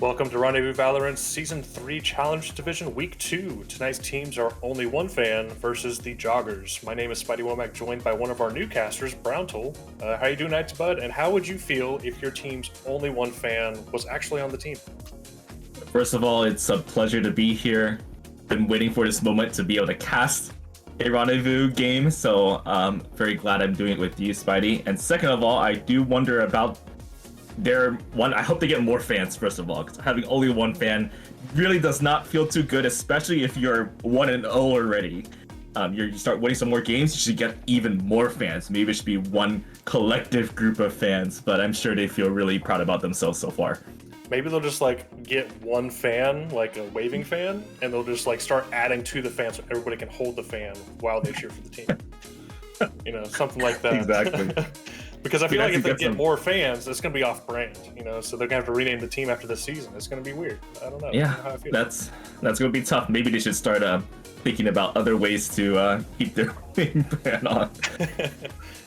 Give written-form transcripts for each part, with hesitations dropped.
Welcome to Rendezvous Valorant Season 3 Challenge Division Week 2. Tonight's teams are Only One Fan versus the Joggers. My name is Spidey Womack, joined by one of our new casters, Browntool. How you doing tonight, Bud? And how would you feel if your team's Only One Fan was actually on the team? First of all, it's a pleasure to be here. Been waiting for this moment to be able to cast a Rendezvous game, so very glad I'm doing it with you, Spidey. And second of all, I do wonder about I hope they get more fans, first of all, because having only one fan really does not feel too good, especially if you're 1-0 already. You start winning some more games, you should get even more fans. Maybe it should be one collective group of fans, but I'm sure they feel really proud about themselves so far. Maybe they'll just get one fan, like a waving fan, and they'll just start adding to the fan so everybody can hold the fan while they cheer for the team. Something like that. Exactly. Because I feel like if they get more fans, it's going to be off-brand, so they're going to have to rename the team after this season. It's going to be weird. I don't know. Yeah, I don't know how I feel. that's going to be tough. Maybe they should start thinking about other ways to keep their brand on.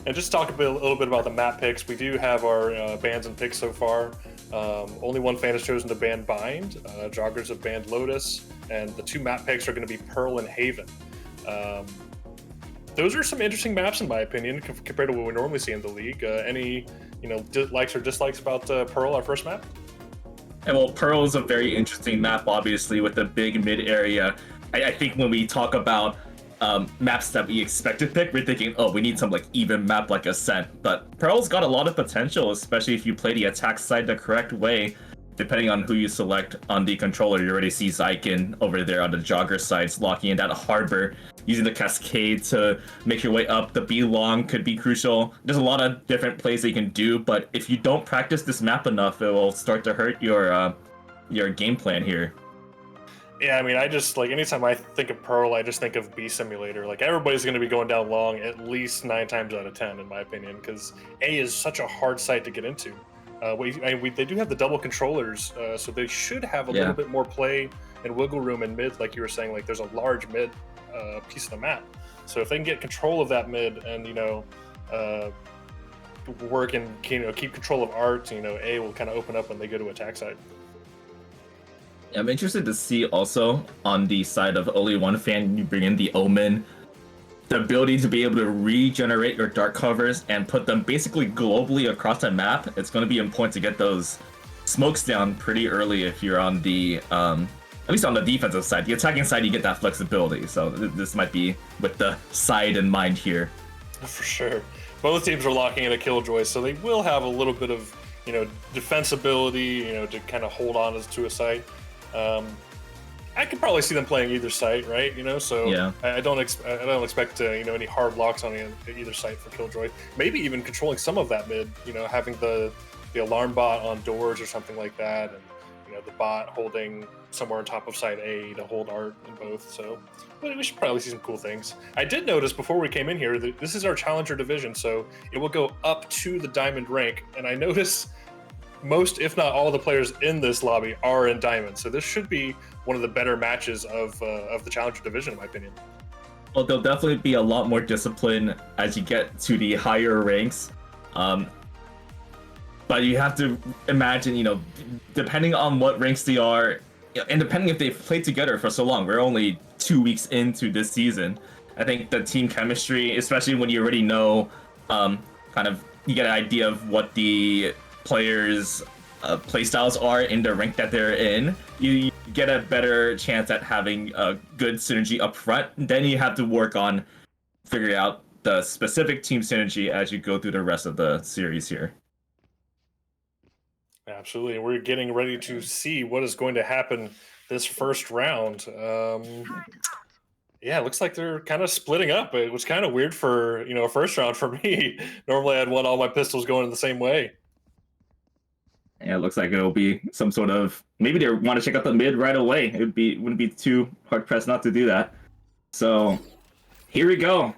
And just talk a little bit about the map picks. We do have our bans and picks so far. Only one fan has chosen to ban Bind. Joggers have banned Lotus. And the two map picks are going to be Pearl and Haven. Those are some interesting maps, in my opinion, compared to what we normally see in the league. Any, likes or dislikes about Pearl, our first map? And well, Pearl is a very interesting map, obviously, with the big mid area. I think when we talk about maps that we expect to pick, we're thinking, oh, we need some even map like Ascent. But Pearl's got a lot of potential, especially if you play the attack side the correct way. Depending on who you select on the controller, you already see Zykin over there on the Jogger sides, locking in that harbor, using the cascade to make your way up. The B long could be crucial. There's a lot of different plays that you can do, but if you don't practice this map enough, it will start to hurt your game plan here. Yeah, I mean, I just anytime I think of Pearl, I just think of B Simulator. Everybody's going to be going down long at least 9 times out of 10, in my opinion, because A is such a hard site to get into. They do have the double controllers, so they should have a little bit more play and wiggle room in mid, like you were saying. There's a large mid piece of the map, so if they can get control of that mid and work and keep control of art, A will kind of open up when they go to attack side. I'm interested to see also on the side of only one fan, you bring in the Omen. The ability to be able to regenerate your dark covers and put them basically globally across the map. It's going to be important to get those smokes down pretty early if you're on the, at least on the defensive side. The attacking side, you get that flexibility. So this might be with the side in mind here. For sure. Both teams are locking in a Killjoy, so they will have a little bit of, defensibility, to kind of hold on to a site. I could probably see them playing either site, right? So yeah. I don't expect any hard locks on either site for Killjoy. Maybe even controlling some of that mid, having the alarm bot on doors or something like that, and the bot holding somewhere on top of site A to hold art in both. So we should probably see some cool things. I did notice before we came in here that this is our challenger division, so it will go up to the diamond rank, and I notice most, if not all, the players in this lobby are in Diamond. So this should be one of the better matches of the Challenger Division, in my opinion. Well, there'll definitely be a lot more discipline as you get to the higher ranks. But you have to imagine, depending on what ranks they are, and depending if they've played together for so long, we're only 2 weeks into this season. I think the team chemistry, especially when you already know, you get an idea of what the players' playstyles are in the rank that they're in, you get a better chance at having a good synergy up front. Then you have to work on figuring out the specific team synergy as you go through the rest of the series here. Absolutely. We're getting ready to see what is going to happen this first round. Yeah, it looks like they're kind of splitting up. It was kind of weird for, a first round for me. Normally I'd want all my pistols going the same way. Yeah, it looks like it'll be some sort of, maybe they want to check out the mid right away. Wouldn't be too hard pressed not to do that. So here we go.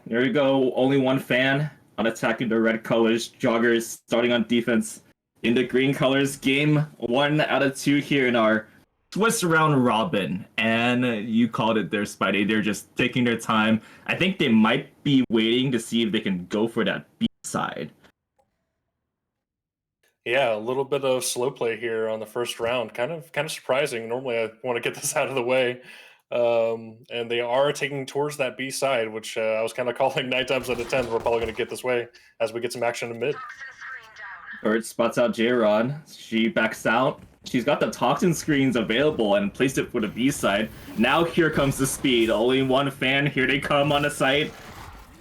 Only one fan on attacking the red colors. Joggers starting on defense in the green colors. Game 1 out of 2 here in our Swiss round robin. And you called it there, Spidey. They're just taking their time. I think they might be waiting to see if they can go for that B side. Yeah, a little bit of slow play here on the first round. Kind of surprising. Normally, I want to get this out of the way. And they are taking towards that B side, which I was kind of calling 9 times out of 10. We're probably going to get this way as we get some action in mid. Bird spots out J-Rod. She backs out. She's got the toxin screens available and placed it for the B side. Now here comes the speed. Only one fan. Here they come on the site.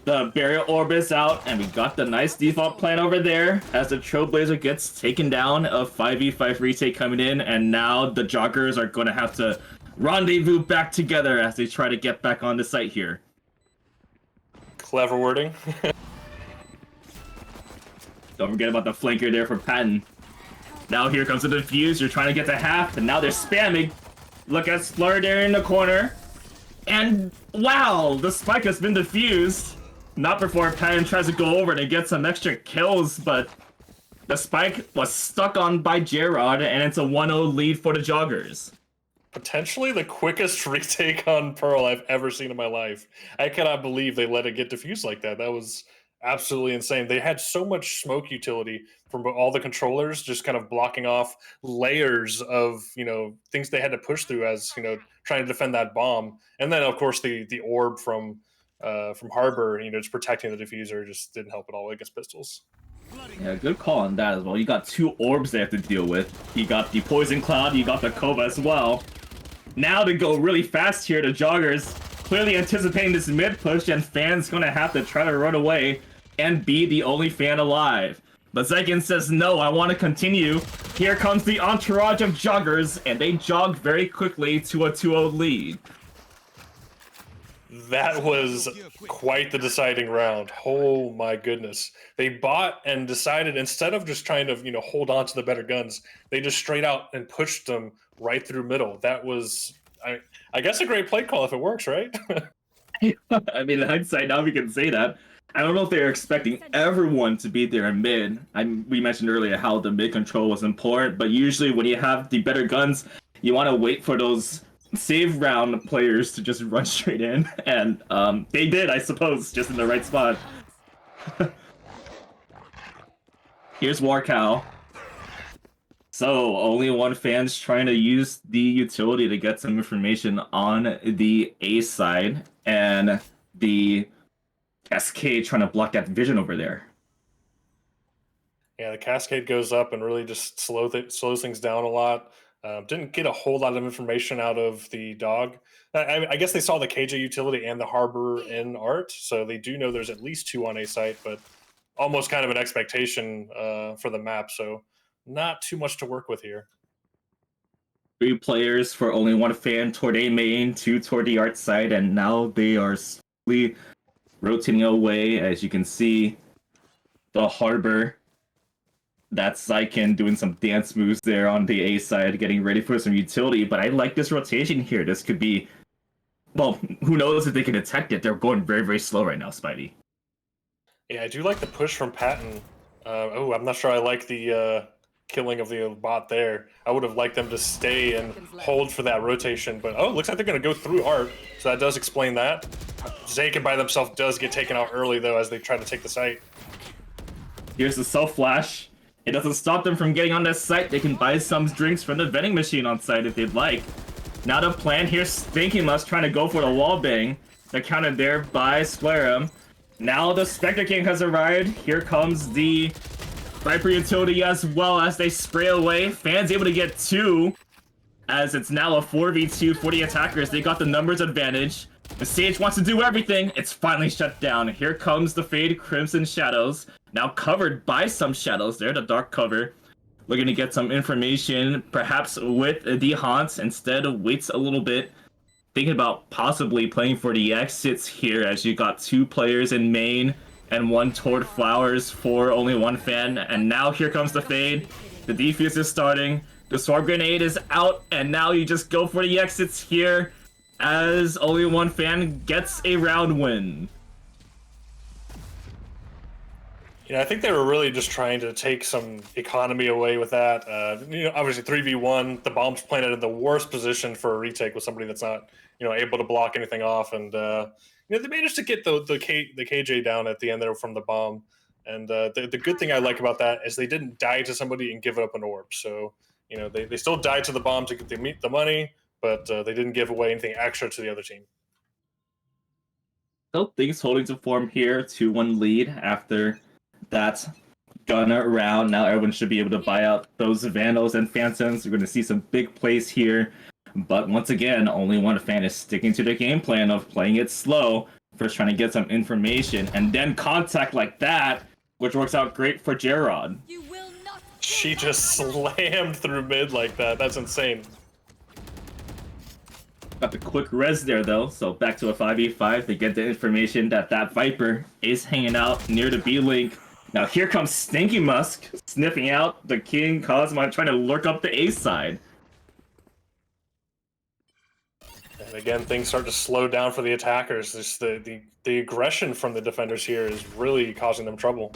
The barrier orb is out, and we got the nice default plan over there as the Trailblazer gets taken down. A 5v5 retake coming in, and now the Joggers are going to have to rendezvous back together as they try to get back on the site here. Clever wording. Don't forget about the flanker there for Patton. Now here comes the defuse. You're trying to get to half, and now they're spamming. Look at Splur there in the corner. And wow, the spike has been defused. Not before Patton tries to go over to get some extra kills, but the spike was stuck on by J-Rod, and it's a 1-0 lead for the Joggers. Potentially the quickest retake on Pearl I've ever seen in my life. I cannot believe they let it get diffused like that. That was absolutely insane. They had so much smoke utility from all the controllers, just kind of blocking off layers of, things they had to push through as, trying to defend that bomb. And then of course the orb from Harbor, just protecting the diffuser just didn't help at all against pistols. Yeah, good call on that as well. You got 2 orbs they have to deal with. You got the Poison Cloud, you got the Kova as well. Now to go really fast here, the Joggers clearly anticipating this mid push, and Fan's gonna have to try to run away and be the only fan alive. But Zykin says, no, I want to continue. Here comes the entourage of Joggers, and they jog very quickly to a 2-0 lead. That was quite the deciding round. Oh my goodness. They bought and decided, instead of just trying to, hold on to the better guns, they just straight out and pushed them right through middle. That was, I guess, a great play call if it works, right? I mean, in hindsight, now we can say that. I don't know if they're expecting everyone to be there in mid. We mentioned earlier how the mid control was important, but usually when you have the better guns, you want to wait for those save round players to just run straight in, and they did, I suppose, just in the right spot. Here's Warcow. So, only one fan's trying to use the utility to get some information on the A side, and the Cascade trying to block that vision over there. Yeah, the Cascade goes up and really just slows things down a lot. Didn't get a whole lot of information out of the dog. I guess they saw the KJ utility and the Harbor in art, so they do know there's at least 2 on A site, but almost kind of an expectation for the map, so not too much to work with here. 3 players for only 1 fan toward A main, 2 toward the art side, and now they are slowly rotating away. As you can see, the Harbor, that's Zykin doing some dance moves there on the A side, getting ready for some utility. But I like this rotation here. This could be, well, who knows if they can detect it. They're going very, very slow right now, Spidey. Yeah, I do like the push from Patton. I'm not sure I like the killing of the bot there. I would have liked them to stay and hold for that rotation, but it looks like they're going to go through art, so that does explain that. Zykin by themselves does get taken out early, though, as they try to take the site. Here's the self-flash. It doesn't stop them from getting on this site. They can buy some drinks from the vending machine on site if they'd like. Now the plan here, Stinky Must trying to go for the wall bang. Accounted there by Sclerum. Now the Spectre King has arrived. Here comes the Viper utility as well as they spray away. Fans able to get 2, as it's now a 4v2 for the attackers. They got the numbers advantage. The Sage wants to do everything. It's finally shut down. Here comes the Fade Crimson Shadows. Now covered by some shadows there, the dark cover. Looking to get some information, perhaps with the Haunts. Instead, waits a little bit. Thinking about possibly playing for the exits here, as you got 2 players in main and 1 toward Flowers for only 1 fan. And now here comes the Fade. The defuse is starting. The Sword Grenade is out, and now you just go for the exits here, as only 1 fan gets a round win. I think they were really just trying to take some economy away with that. Obviously 3v1, the bomb's planted in the worst position for a retake with somebody that's not, able to block anything off, and they managed to get the KJ down at the end there from the bomb. And the good thing I like about that is they didn't die to somebody and give up an orb. So, you know, they still died to the bomb to get the money, but they didn't give away anything extra to the other team. Still things holding to form here, 2-1 lead after that gunner round. Now everyone should be able to buy out those Vandals and Phantoms. We're going to see some big plays here. But once again, only one fan is sticking to the game plan of playing it slow, first trying to get some information, and then contact like that, which works out great for Gerard. She just slammed through mid like that. That's insane. Got the quick res there, though, so back to a 5v5. They get the information that that Viper is hanging out near the B-Link. Now here comes Stinky Musk, sniffing out the King Cosmo, trying to lurk up the A side. And again, things start to slow down for the attackers. Just the aggression from the defenders here is really causing them trouble.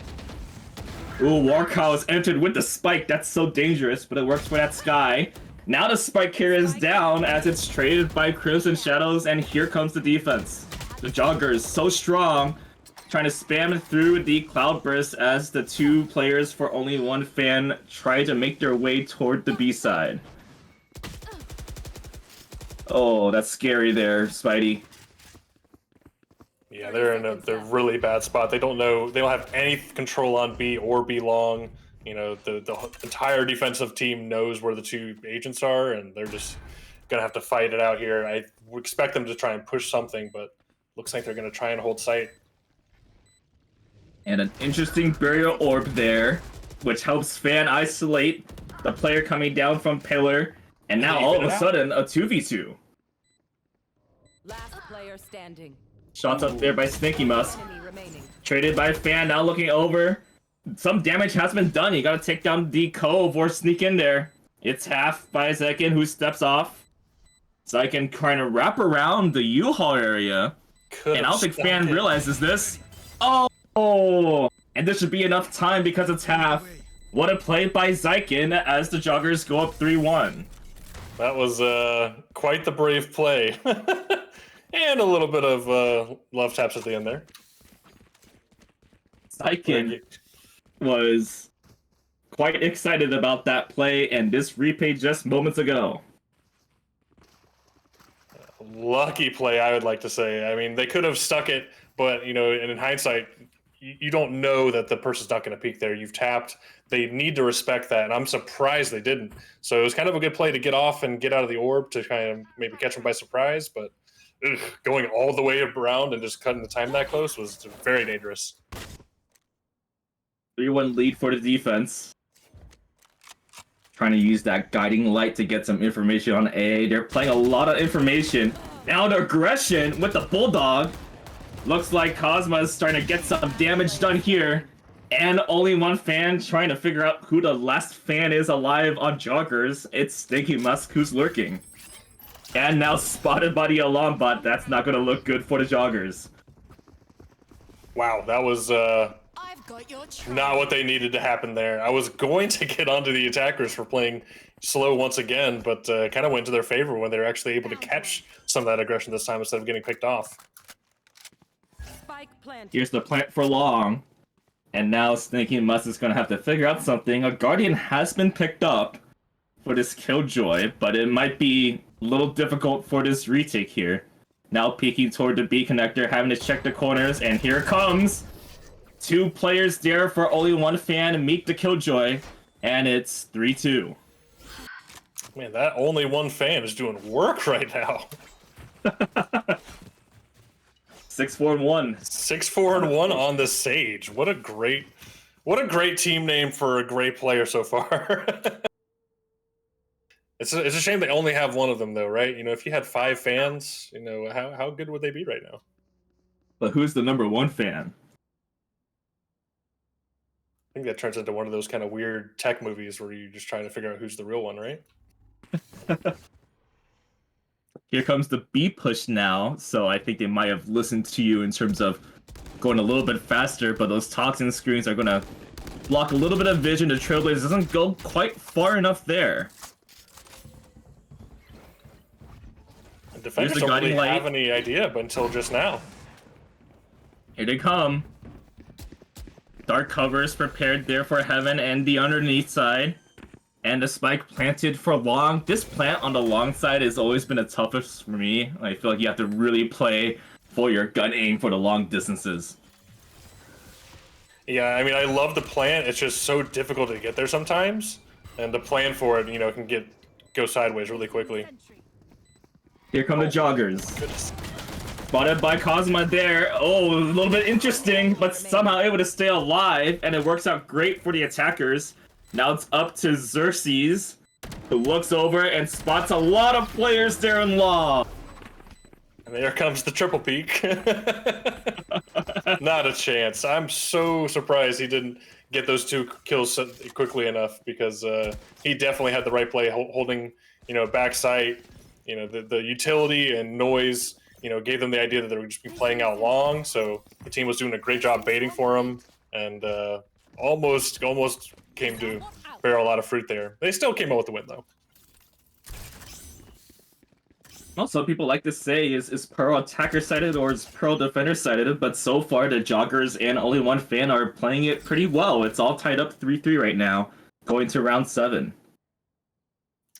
Ooh, Warcow has entered with the spike. That's so dangerous, but it works for that Sky. Now the spike carrier is down as it's traded by Crimson Shadows, and here comes the defense. The Joggers, so strong, trying to spam through the Cloudburst as the two players for only one fan try to make their way toward the B side. Oh, that's scary there, Spidey. Yeah, they're in a really bad spot. They don't have any control on B or B long. You know, the entire defensive team knows where the two agents are, and they're just gonna have to fight it out here. I expect them to try and push something, but looks like they're gonna try and hold sight. And an interesting burial orb there, which helps Fan isolate the player coming down from Pillar. And now all of a sudden, a 2v2. Last player standing. Shots up there by Stinky Musk. Traded by Fan, now looking over. Some damage has been done. You gotta take down the Cove or sneak in there. It's half by Zyken, who steps off. Zyken trying to wrap around the U-Haul area. And I don't think Fan realizes this. Oh! And this should be enough time because it's half. What a play by Zyken as the Joggers go up 3-1. That was quite the brave play. And a little bit of love taps at the end there. Zyken was quite excited about that play, and this replay just moments ago. Lucky play, I would like to say. I mean, they could have stuck it, but, you know, and in hindsight, you don't know that the person's not going to peek there. You've tapped. They need to respect that, and I'm surprised they didn't. So it was kind of a good play to get off and get out of the orb to kind of maybe catch them by surprise, but going all the way around and just cutting the time that close was very dangerous. 3-1 lead for the defense. Trying to use that guiding light to get some information on A. They're playing a lot of information. Now the aggression with the Bulldog. Looks like Cosmo is starting to get some damage done here. And only one fan trying to figure out who the last fan is alive on Joggers. It's Stinky Musk who's lurking. And now spotted by the alarm bot. That's not going to look good for the Joggers. Wow, that was not what they needed to happen there. I was going to get onto the attackers for playing slow once again, but kind of went to their favor when they were actually able to catch some of that aggression this time instead of getting picked off. Here's the plant for long. And now Stinky Musk is going to have to figure out something. A Guardian has been picked up for this Killjoy, but it might be a little difficult for this retake here. Now peeking toward the B connector, having to check the corners, and here it comes! Two players there for only one fan, meet the Killjoy, and it's 3-2. Man, that only one fan is doing work right now. 6-4-1. 6-4-1 on the Sage. What a great team name for a great player so far. It's a shame they only have one of them though, right? You know, if you had 5 fans, you know, how good would they be right now? But who's the number 1 fan? I think that turns into one of those kind of weird tech movies where you're just trying to figure out who's the real one, right? Here comes the B push now, so I think they might have listened to you in terms of going a little bit faster, but those toxin screens are going to block a little bit of vision. The Trailblazer doesn't go quite far enough there. The defenders don't really have any idea, but until just now. Here they come. Dark covers prepared there for Heaven and the underneath side. And the spike planted for long. This plant on the long side has always been the toughest for me. I feel like you have to really play for your gun aim for the long distances. Yeah, I mean, I love the plant. It's just so difficult to get there sometimes. And the plan for it, you know, can go sideways really quickly. Here come the Joggers. Goodness. Spotted by Cosma there. Oh, a little bit interesting, but somehow able to stay alive, and it works out great for the attackers. Now it's up to Xerxes, who looks over and spots a lot of players there in law. And there comes the triple peek. Not a chance. I'm so surprised he didn't get those 2 kills quickly enough, because he definitely had the right play, holding, you know, backside. You know, the utility and noise, you know, gave them the idea that they would just be playing out long. So the team was doing a great job baiting for him, and almost came to bear a lot of fruit there. They still came out with the win, though. Also, people like to say, is Pearl attacker-sided or is Pearl defender-sided? But so far, the Joggers and Only One Fan are playing it pretty well. It's all tied up 3-3 right now, going to round 7.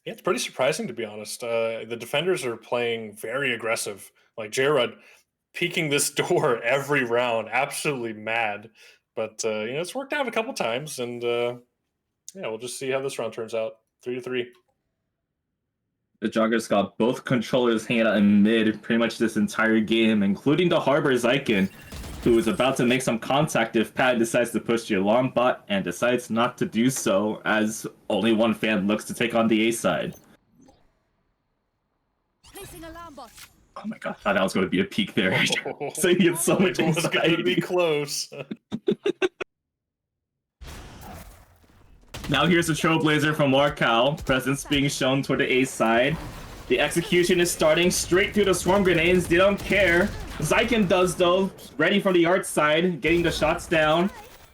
Yeah, it's pretty surprising, to be honest. The defenders are playing very aggressive. Like, J-Rod peeking this door every round, absolutely mad. But, you know, it's worked out a couple times, and yeah, we'll just see how this round turns out. 3-3. The Joggers got both controllers hanging out in mid pretty much this entire game, including the Harbor Zyken, who is about to make some contact if Pat decides to push the alarm bot and decides not to do so, as Only One Fan looks to take on the A side. Oh my god, I thought that was going to be a peek there. So you get so much It was going to be close. Now here's the Trailblazer from Marcal, presence being shown toward the A side. The execution is starting straight through the swarm grenades, they don't care. Zyken does though, ready from the art side, getting the shots down.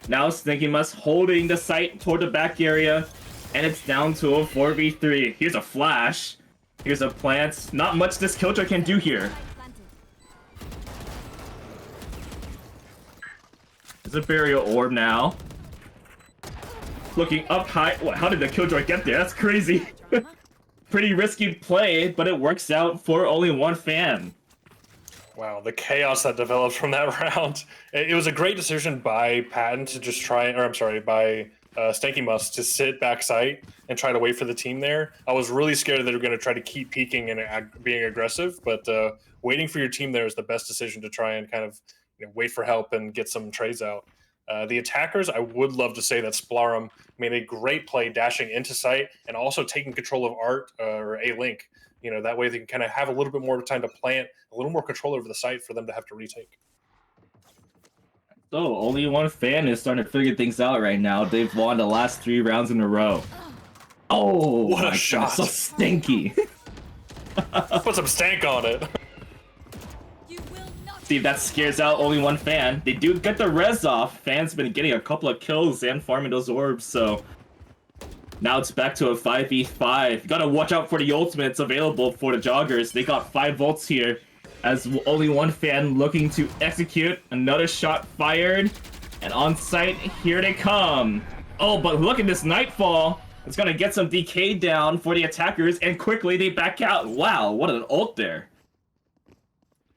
Now Stinky Musk holding the sight toward the back area, and it's down to a 4v3. Here's a flash, here's a plant. Not much this Killjoy can do here. There's a burial orb now. Looking up high. What, how did the Killjoy get there? That's crazy. Pretty risky play, but it works out for Only One Fan. Wow, the chaos that developed from that round. It was a great decision by Patton to just try, or I'm sorry, by Stanky Musk to sit backside and try to wait for the team there. I was really scared that they were going to try to keep peeking and being aggressive, but waiting for your team there is the best decision to try and kind of, you know, wait for help and get some trades out. The attackers, I would love to say that Splarum made a great play dashing into sight and also taking control of Art or A-Link. You know, that way they can kind of have a little bit more time to plant, a little more control over the site for them to have to retake. So, Only One Fan is starting to figure things out right now. They've won the last 3 rounds in a row. Oh, what a shot. God, so stinky. Put some stank on it. See if that scares out Only One Fan. They do get the res off. Fan's been getting a couple of kills and farming those orbs, so now it's back to a 5v5. You gotta watch out for the ultimates available for the Joggers. They got 5 volts here, as Only One Fan looking to execute. Another shot fired, and on site, here they come. Oh, but look at this Nightfall. It's gonna get some DK down for the attackers, and quickly they back out. Wow, what an ult there.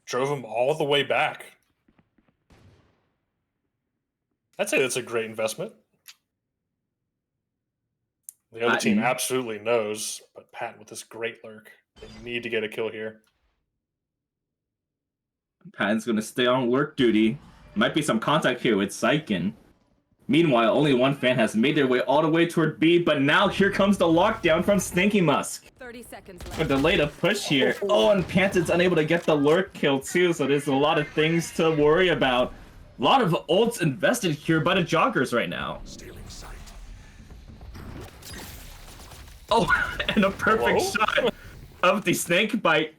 Drove him all the way back. I'd say that's a great investment. The other team absolutely knows, but Pat with this great lurk. They need to get a kill here. Pat's gonna stay on lurk duty. Might be some contact here with Zyken. Meanwhile, Only One Fan has made their way all the way toward B, but now here comes the lockdown from Stinky Musk. 30 seconds left. A delay to push here. Oh, and Panted's unable to get the lurk kill too, so there's a lot of things to worry about. A lot of ults invested here by the Joggers right now. Oh, and a perfect shot of the snake bite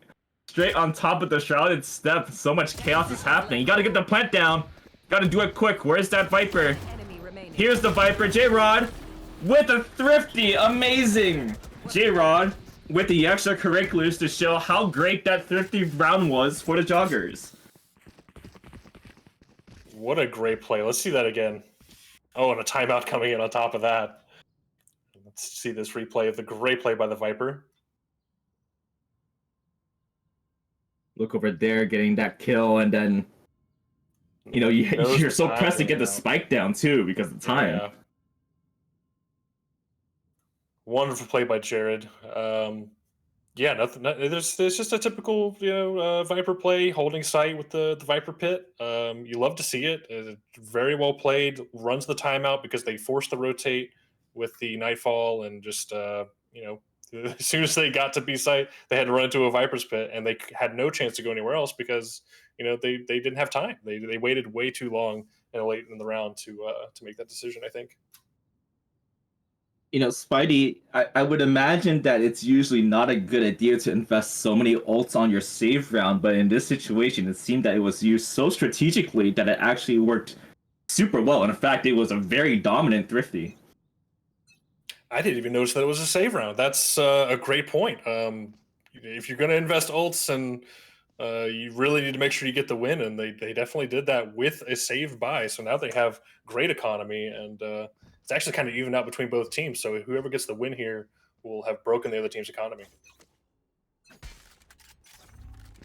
straight on top of the shrouded step. So much chaos is happening. You gotta get the plant down. Gotta do it quick. Where's that Viper? Here's the Viper. J-Rod with a thrifty. Amazing. J-Rod with the extracurriculars to show how great that thrifty round was for the Joggers. What a great play. Let's see that again. Oh, and a timeout coming in on top of that. Let's see this replay of the great play by the Viper. Look over there, getting that kill, and then you're so pressed to get the spike down too because of the time. Yeah. Wonderful play by Jared. Yeah, nothing. There's just a typical Viper play, holding sight with the Viper pit. You love to see it. Very well played. Runs the timeout because they forced the rotate with the Nightfall, and just as soon as they got to B site, they had to run into a Viper's pit, and they had no chance to go anywhere else because they didn't have time. They waited way too long and late in the round to make that decision, I think. Spidey, I would imagine that it's usually not a good idea to invest so many ults on your save round, but in this situation, it seemed that it was used so strategically that it actually worked super well. And in fact, it was a very dominant Thrifty. I didn't even notice that it was a save round. That's a great point. If you're going to invest ults, and you really need to make sure you get the win, and they definitely did that with a save buy. So now they have great economy, and it's actually kind of evened out between both teams. So whoever gets the win here will have broken the other team's economy.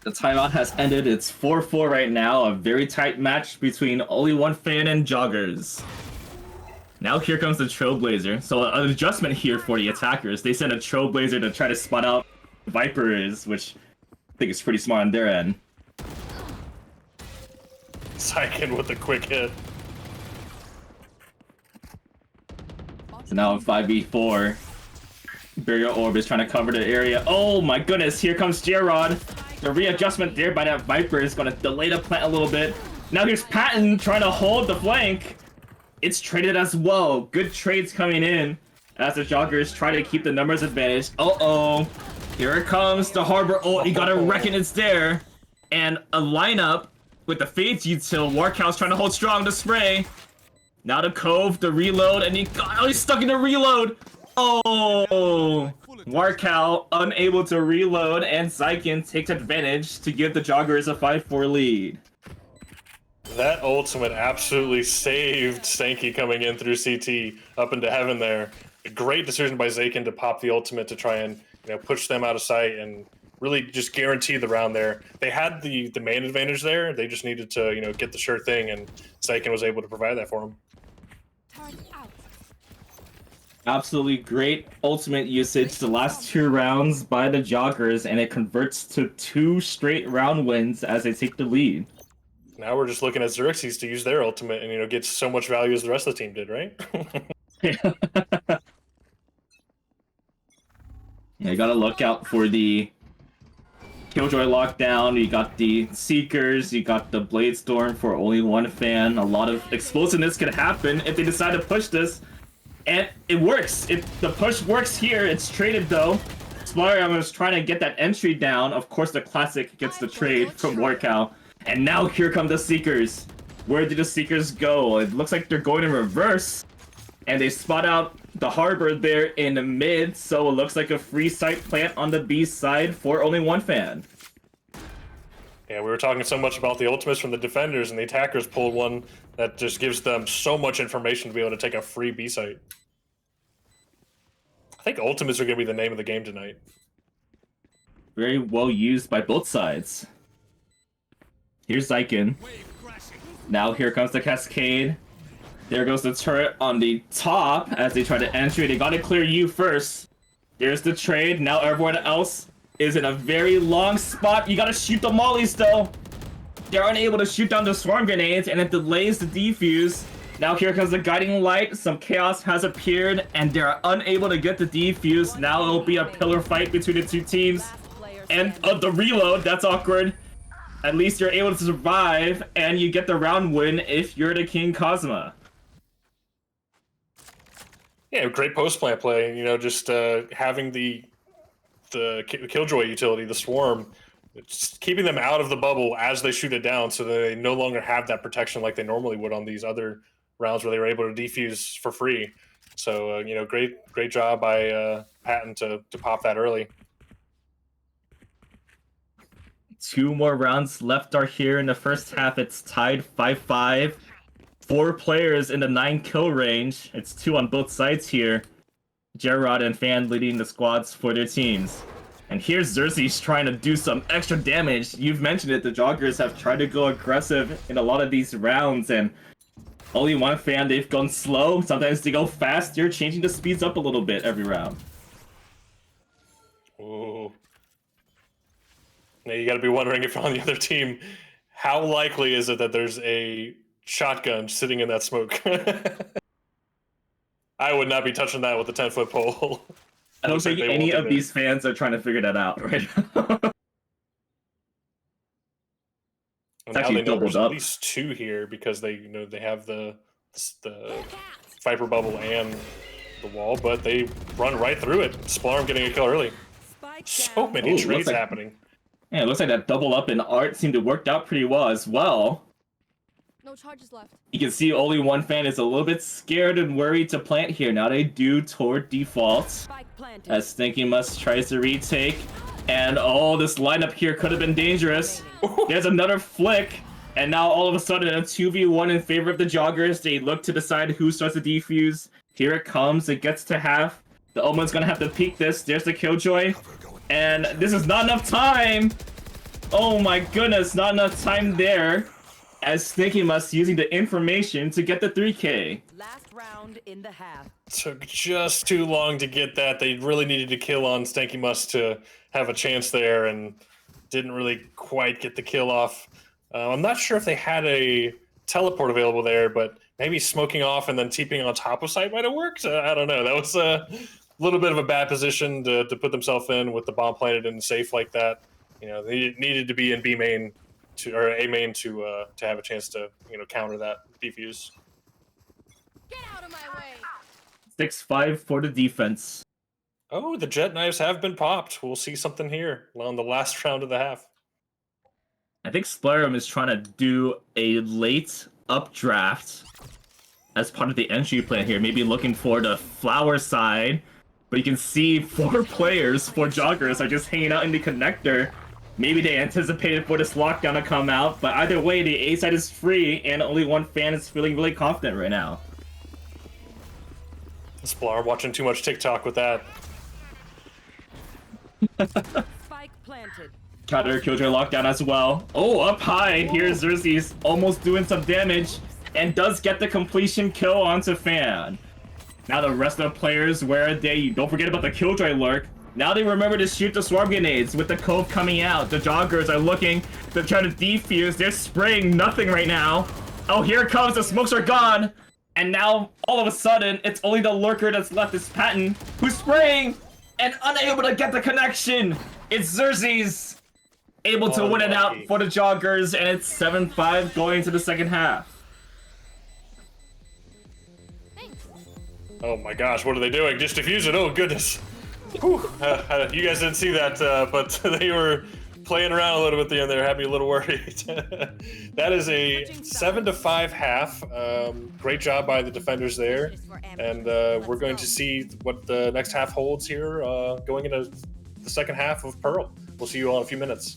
The timeout has ended. It's 4-4 right now. A very tight match between Only One Fan and Joggers. Now here comes the Trailblazer. So an adjustment here for the attackers. They sent a Trailblazer to try to spot out Viper is, which I think is pretty smart on their end. Sykin with a quick hit. So now 5v4. Burial Orb is trying to cover the area. Oh my goodness, here comes Gerard. The readjustment there by that Viper is going to delay the plant a little bit. Now here's Patton trying to hold the flank. It's traded as well. Good trades coming in as the Joggers try to keep the numbers advantage. Uh-oh. Here it comes. The Harbor ult. You gotta reckon it's there. And a lineup with the Fades util. Warcow's trying to hold strong to spray. Now the Cove, the reload, and he's stuck in the reload. Oh, Warcow unable to reload, and Sykin takes advantage to give the Joggers a 5-4 lead. That ultimate absolutely saved Stanky coming in through CT up into heaven there. A great decision by Zakin to pop the ultimate to try and push them out of sight and really just guarantee the round there. They had the main advantage there. They just needed to get the sure thing, and Zakin was able to provide that for them. Absolutely great ultimate usage the last 2 rounds by the Joggers, and it converts to 2 straight round wins as they take the lead. Now we're just looking at Xerxes to use their ultimate and get so much value as the rest of the team did, right? Yeah, you gotta look out for the Killjoy lockdown. You got the Seekers, you got the Blade Storm for Only One Fan. A lot of explosiveness could happen if they decide to push this. And it works. The push works here. It's traded though. Splarium was trying to get that entry down. Of course, the Classic gets the trade from Warcow. And now here come the Seekers. Where did the Seekers go? It looks like they're going in reverse. And they spot out the Harbor there in the mid. So it looks like a free site plant on the B side for Only One Fan. Yeah, we were talking so much about the ultimates from the defenders, and the attackers pulled one that just gives them so much information to be able to take a free B site. I think ultimates are going to be the name of the game tonight. Very well used by both sides. Here's Zykin. Now here comes the Cascade. There goes the turret on the top as they try to enter. They gotta clear you first. There's the trade. Now everyone else is in a very long spot. You gotta shoot the mollies though. They're unable to shoot down the swarm grenades, and it delays the defuse. Now here comes the guiding light. Some chaos has appeared, and they're unable to get the defuse. Now it'll be a pillar fight between the 2 teams. And the reload, that's awkward. At least you're able to survive, and you get the round win if you're the King Cosma. Yeah, great post-plant play. Just having the Killjoy utility, the Swarm, it's keeping them out of the bubble as they shoot it down, so that they no longer have that protection like they normally would on these other rounds where they were able to defuse for free. So, great job by Patton to pop that early. 2 more rounds left are here in the first half. It's tied 5-5. 4 players in the 9 kill range. It's 2 on both sides here. Gerard and Fan leading the squads for their teams. And here's Xerxes trying to do some extra damage. You've mentioned it, the Joggers have tried to go aggressive in a lot of these rounds, and only one Fan, they've gone slow. Sometimes they go fast. They're changing the speeds up a little bit every round. Ooh. Now you gotta be wondering if on the other team, how likely is it that there's a shotgun sitting in that smoke? I would not be touching that with a 10-foot pole. I don't think any of these fans are trying to figure that out right now. It's actually doubled up. At least 2 here because they, they have the Viper bubble and the wall, but they run right through it. Splarm getting a kill early. So many trades happening. Yeah, it looks like that double up in art seemed to work out pretty well as well. No charges left. You can see only one Fan is a little bit scared and worried to plant here. Now they do toward default. As Stinky Must tries to retake. And oh, this lineup here could have been dangerous. There's another flick. And now all of a sudden a 2v1 in favor of the Joggers. They look to decide who starts to defuse. Here it comes. It gets to half. The Omen's gonna have to peek this. There's the Killjoy. And this is not enough time. Oh my goodness, not enough time there. As Stinky Must using the information to get the 3K. Last round in the half. Took just too long to get that. They really needed to kill on Stinky Must to have a chance there, and didn't really quite get the kill off. I'm not sure if they had a teleport available there, but maybe smoking off and then TPing on top of site might have worked. I don't know. That was a little bit of a bad position to put themselves in with the bomb planted in safe like that. They needed to be in B main or A main to have a chance to counter that defuse. Get out of my way. 6-5 for the defense. Oh, the jet knives have been popped. We'll see something here on the last round of the half. I think Splarum is trying to do a late updraft as part of the entry plan here. Maybe looking for the flower side. But you can see 4 players, 4 Joggers are just hanging out in the connector. Maybe they anticipated for this lockdown to come out, but either way, the A side is free, and only one Fan is feeling really confident right now. Splar watching too much TikTok with that. Spike planted. Counter Killjoy lockdown as well. Oh, up high. Here's Xerxes almost doing some damage, and does get the completion kill onto Fan. Now the rest of the players, where are they? Don't forget about the Killjoy lurk. Now they remember to shoot the swarm grenades with the cove coming out. The Joggers are looking to try to defuse. They're spraying nothing right now. Oh, here it comes. The smokes are gone. And now, all of a sudden, it's only the lurker that's left is Patton, who's spraying and unable to get the connection. It's Xerxes able to win it out for the Joggers, and it's 7-5 going into the second half. Oh my gosh, what are they doing? Just defuse it. Oh goodness. Whew. You guys didn't see that, but they were playing around a little bit there. They had me a little worried. That is a 7-5 half. Great job by the defenders there. And we're going to see what the next half holds here going into the second half of Pearl. We'll see you all in a few minutes.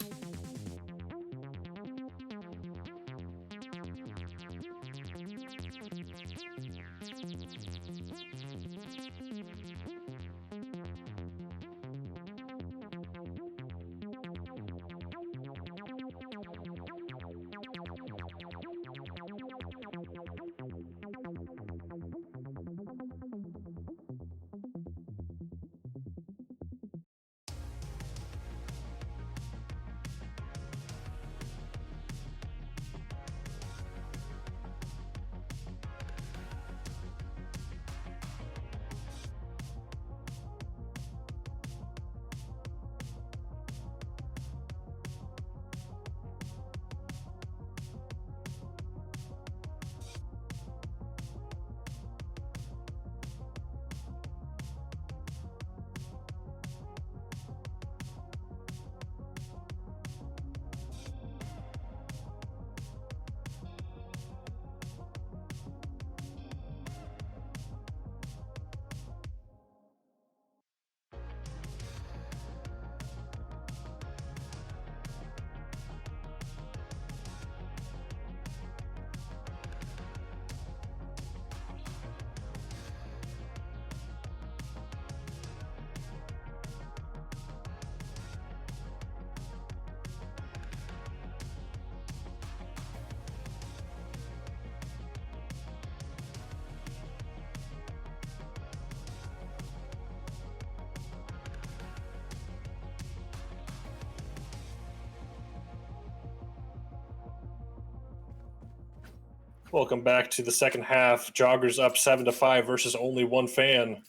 Welcome back to the second half. Joggers up 7-5 versus only one fan.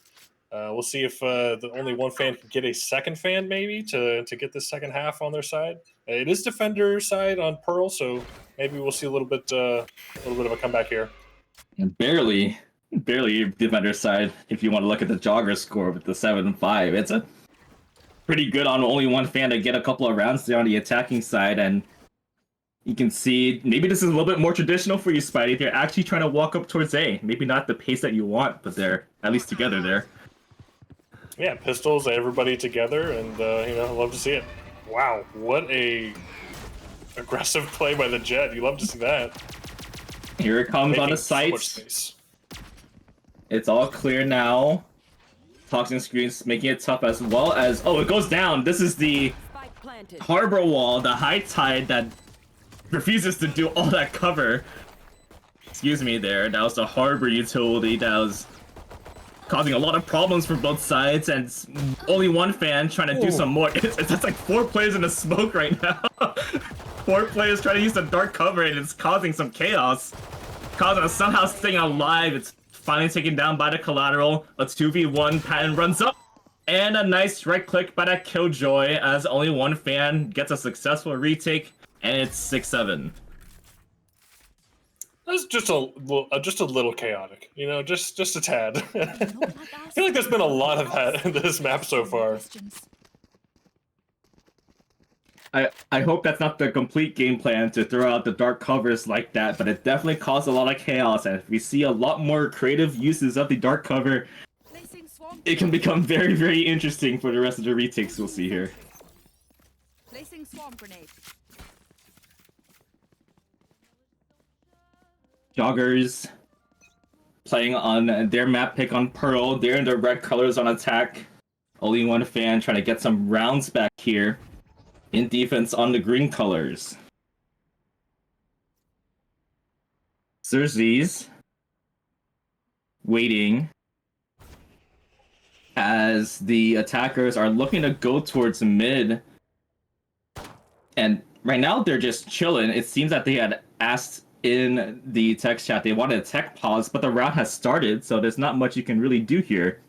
We'll see if the only one fan can get a second fan, maybe, to get the second half on their side. It is defender side on Pearl, so maybe we'll see a little bit of a comeback here. And barely defender side. If you want to look at the Jogger score with the 7-5, it's a pretty good on only one fan to get a couple of rounds there on the attacking side, and you can see maybe this is a little bit more traditional for you, Spidey. They're actually trying to walk up towards A. Maybe not the pace that you want, but they're at least together there. Yeah, pistols, everybody together, and love to see it. Wow, what a aggressive play by the Jet. You love to see that. Here it comes on the sights. It's all clear now. Toxin screens making it tough as well as... Oh, it goes down. This is the harbor wall, the high tide that refuses to do all that cover. Excuse me there. That was the harbor utility that was causing a lot of problems for both sides, and only one fan trying to do some more. That's like 4 players in the smoke right now. 4 players trying to use the dark cover, and it's causing some chaos. Causing us somehow staying alive. It's finally taken down by the collateral. A 2v1, Patton runs up. And a nice right click by that Killjoy as only one fan gets a successful retake, and it's 6-7. That's just a little chaotic, just a tad. I feel like there's been a lot of that in this map so far. I hope that's not the complete game plan to throw out the dark covers like that, but it definitely caused a lot of chaos, and if we see a lot more creative uses of the dark cover, it can become very, very interesting for the rest of the retakes we'll see here. Placing swarm grenade. Joggers playing on their map pick on Pearl. They're in the red colors on attack. Only one fan trying to get some rounds back here. In defense on the green colors. Xerxes waiting as the attackers are looking to go towards mid. And right now they're just chilling. It seems that they had asked in the text chat they wanted a tech pause, but the round has started, so there's not much you can really do here.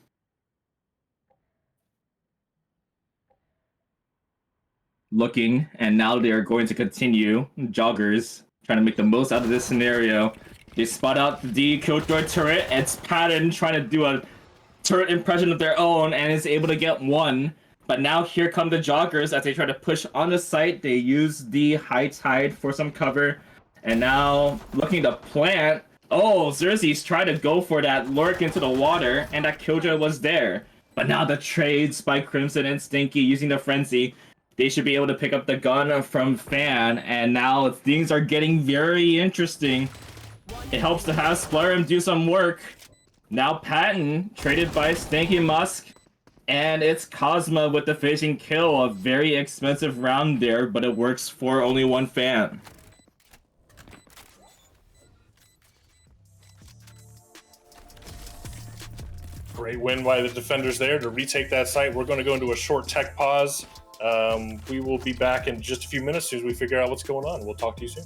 Looking, and now they are going to continue. Joggers trying to make the most out of this scenario. They spot out the Killjoy turret. It's Patton trying to do a turret impression of their own and is able to get one. But now here come the Joggers as they try to push on the site. They use the high tide for some cover. And now looking to plant. Oh, Xerxes tried to go for that lurk into the water, and that Killjoy was there. But now the trades by Crimson and Stinky using the frenzy. They should be able to pick up the gun from Fan, and now things are getting very interesting. It helps to have Splurm do some work. Now Patton, traded by Stanky Musk, and it's Cosma with the finishing kill. A very expensive round there, but it works for only one fan. Great win by the defenders there to retake that site. We're going to go into a short tech pause. We will be back in just a few minutes as soon as we figure out what's going on. We'll talk to you soon.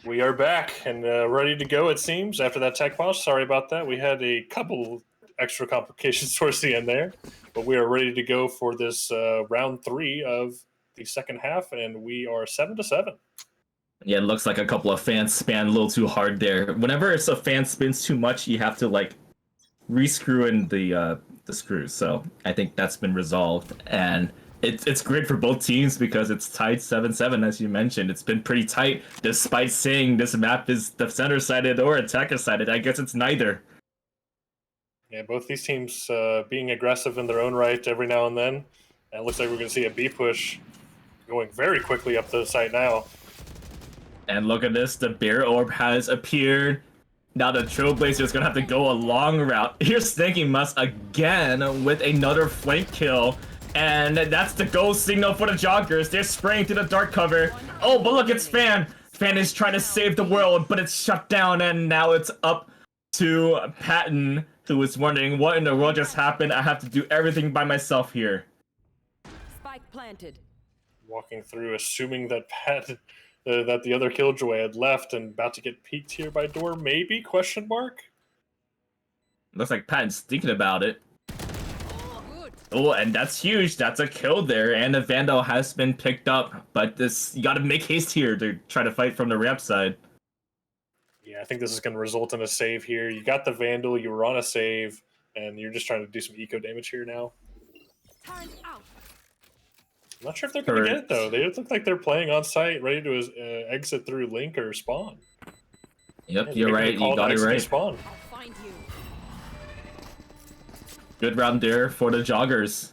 We are back and ready to go, it seems, after that tech pause. Sorry about that. We had a couple extra complications towards the end there, but we are ready to go for this round 3 of the second half, and we are 7-7. Yeah, it looks like a couple of fans span a little too hard there. Whenever it's a fan spins too much, you have to like rescrew in the screws. So I think that's been resolved, and it's great for both teams because it's tied 7-7, as you mentioned. It's been pretty tight, despite saying this map is defender-sided or attacker-sided. I guess it's neither. Yeah, both these teams being aggressive in their own right every now and then. And it looks like we're going to see a B push going very quickly up the site now. And look at this, the bear orb has appeared. Now the Trailblazer is going to have to go a long route. Here's Stinky Musk again with another flank kill. And that's the go signal for the Joggers. They're spraying through the dark cover. Oh, but look, it's Fan. Fan is trying to save the world, but it's shut down. And now it's up to Patton, who is wondering what in the world just happened. I have to do everything by myself here. Spike planted. Walking through, assuming that Patton... that the other Killjoy had left and about to get peeked here by door, maybe? Question mark? Looks like Patton's thinking about it. Oh, and that's huge. That's a kill there, and the Vandal has been picked up. But you gotta make haste here to try to fight from the ramp side. Yeah, I think this is going to result in a save here. You got the Vandal, you were on a save, and you're just trying to do some eco damage here now. Turn out. I'm not sure if they're going to get it, though. They look like they're playing on site, ready to exit through Link or Spawn. Yep, yeah, you're right. You got it right. Spawn. I'll find you. Good round there for the Joggers.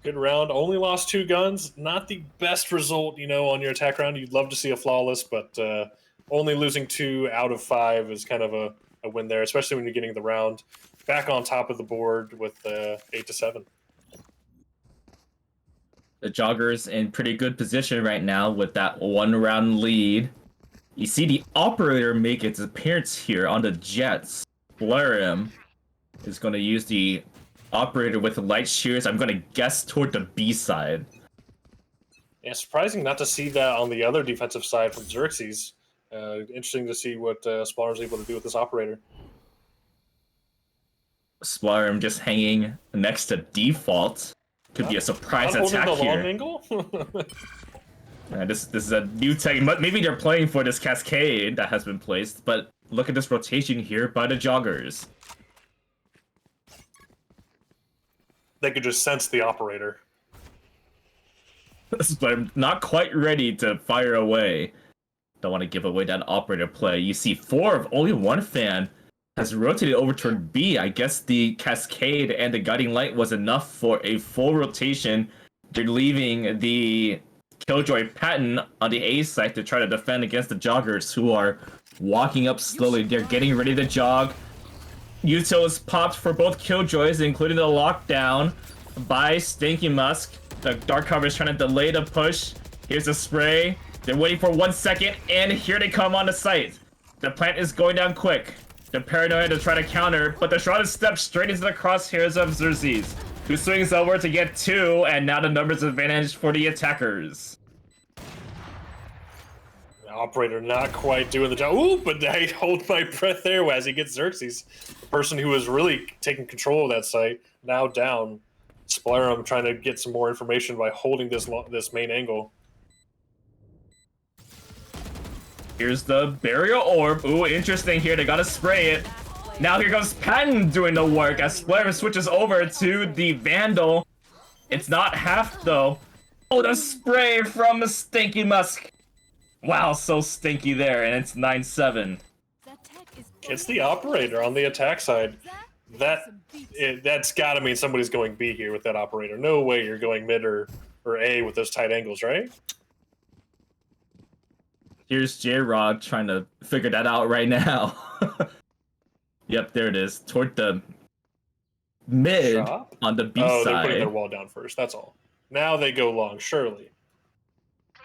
Good round. Only lost 2 guns. Not the best result, on your attack round. You'd love to see a flawless, but only losing 2 out of 5 is kind of a win there, especially when you're getting the round back on top of the board with 8-7. The Joggers in pretty good position right now with that 1-round lead. You see the Operator make its appearance here on the Jets. Blairim is going to use the Operator with light shears. I'm going to guess toward the B side. Yeah, surprising not to see that on the other defensive side from Xerxes. Interesting to see what Spawner's able to do with this Operator. Blairim just hanging next to default. Could be a surprise attack the here. Long angle? This is a new tech. Maybe they're playing for this cascade that has been placed, but look at this rotation here by the Joggers. They could just sense the Operator. But I'm not quite ready to fire away. Don't want to give away that Operator play. You see 4 of only 1 fan has rotated over toward B. I guess the Cascade and the Guiding Light was enough for a full rotation. They're leaving the Killjoy Patton on the A side to try to defend against the Joggers, who are walking up slowly. They're getting ready to jog. Util's popped for both Killjoys, including the lockdown by Stinky Musk. The dark cover is trying to delay the push. Here's the spray. They're waiting for 1 second, and here they come on the site. The plant is going down quick. They're paranoid to try to counter, but the Shrouded steps straight into the crosshairs of Xerxes, who swings over to get 2, and now the numbers advantage for the attackers. The Operator not quite doing the job. Ooh, but I hold my breath there as he gets Xerxes. The person who was really taking control of that site, now down. Blairim trying to get some more information by holding this main angle. Here's the Burial Orb. Ooh, interesting here. They gotta spray it. Now here comes Patton doing the work as Blairim switches over to the Vandal. It's not half, though. Oh, the spray from the Stinky Musk. Wow, so stinky there, and it's 9-7. It's the Operator on the attack side. That's gotta mean somebody's going B here with that Operator. No way you're going mid or A with those tight angles, right? Here's J-Rod trying to figure that out right now. Yep, there it is. Toward the mid Shop? on the B side. They're putting their wall down first, that's all. Now they go long, surely.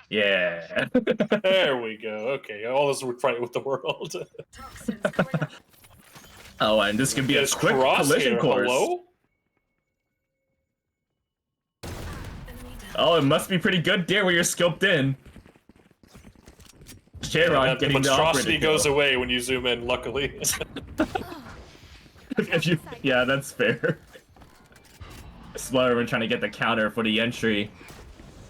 Yeah. There we go. Okay, all this we're fighting with the world. Oh, and this could be a quick collision course. Hello? Oh, it must be pretty good there where you're scoped in. J-Rod getting the monstrosity goes kill. away when you zoom in, luckily. If you, yeah, that's fair. Slurman trying to get the counter for the entry.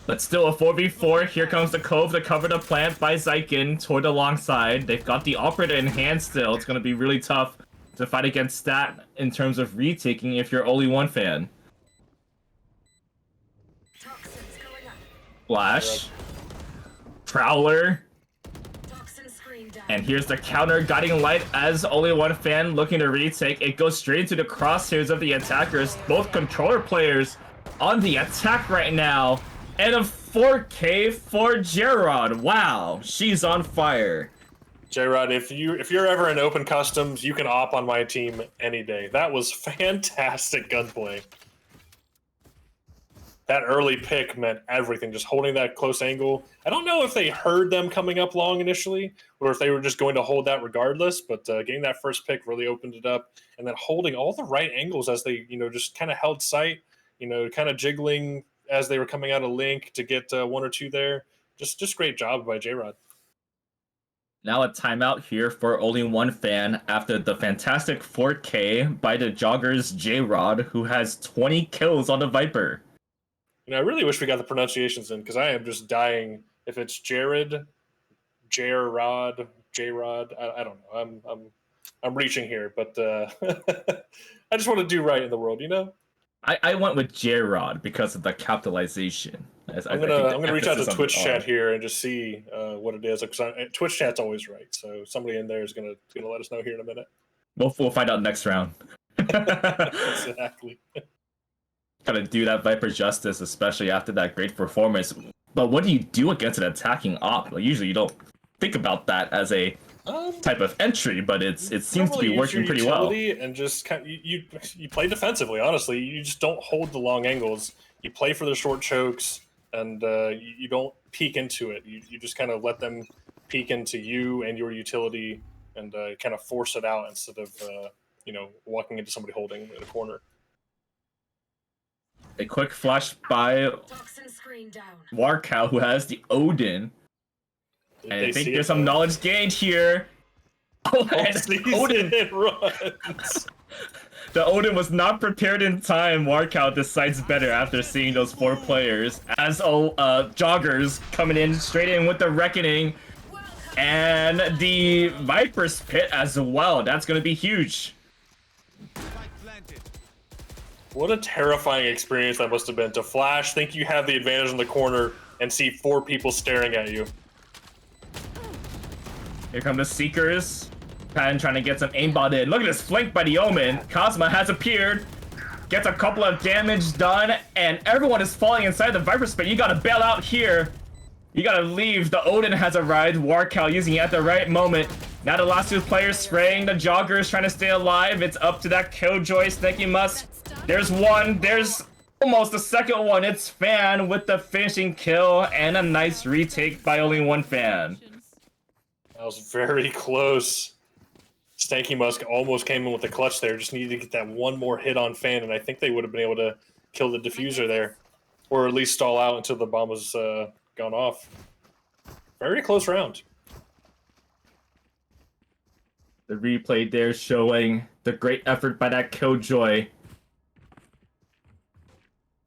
But still a 4v4. Here comes the Cove to cover the plant by Zykin toward the long side. They've got the Operator in hand still. It's going to be really tough to fight against Stat in terms of retaking if you're only one fan. Flash. Prowler. And here's the counter guiding light as only one fan looking to retake. It goes straight into the crosshairs of the attackers. Both controller players on the attack right now. And a 4K for J-Rod. Wow, she's on fire. J-Rod, if you're ever in open customs, you can op on my team any day. That was fantastic gunplay. That early pick meant everything, just holding that close angle. I don't know if they heard them coming up long initially, or if they were just going to hold that regardless, but getting that first pick really opened it up, and then holding all the right angles as they, just kind of held sight, kind of jiggling as they were coming out of Link to get one or two there. Just great job by J-Rod. Now a timeout here for only one fan after the fantastic 4K by the Joggers J-Rod, who has 20 kills on the Viper. I really wish we got the pronunciations in, because I am just dying if it's Jared, J-Rod, J-Rod. I don't know. I'm reaching here, but I just want to do right in the world, I went with J-Rod because of the capitalization. I'm gonna reach out to Twitch chat here and just see what it is, because Twitch chat's always right. So somebody in there is gonna let us know here in a minute. We'll find out next round. Exactly. Gotta do that Viper justice, especially after that great performance. But what do you do against an attacking op? Well, usually you don't think about that as a type of entry, but it seems to be working pretty well. And just you play defensively. Honestly, you just don't hold the long angles. You play for the short chokes, and you don't peek into it. You just kind of let them peek into you and your utility, and kind of force it out instead of walking into somebody holding in a corner. A quick flash by Warcow, who has the Odin. And I think there's some knowledge gained here. Oh, and Odin runs. The Odin was not prepared in time. Warcow decides better after seeing those 4 players. As Joggers coming in straight in with the Reckoning. And the Viper's Pit as well. That's going to be huge. What a terrifying experience that must have been to flash, think you have the advantage in the corner, and see 4 people staring at you. Here come the Seekers. Pan trying to get some aimbot in. Look at this flank by the Omen. Cosma has appeared. Gets a couple of damage done, and everyone is falling inside the Viper Spit. You gotta bail out here. You gotta leave. The Odin has arrived. Warcow using it at the right moment. Now the last 2 players spraying. The Joggers trying to stay alive. It's up to that Killjoy, Snaky Musk. There's one. There's almost a second one. It's Fan with the finishing kill and a nice retake by only one fan. That was very close. Stanky Musk almost came in with the clutch there. Just needed to get that one more hit on Fan, and I think they would have been able to kill the diffuser there. Or at least stall out until the bomb was gone off. Very close round. The replay there showing the great effort by that Killjoy.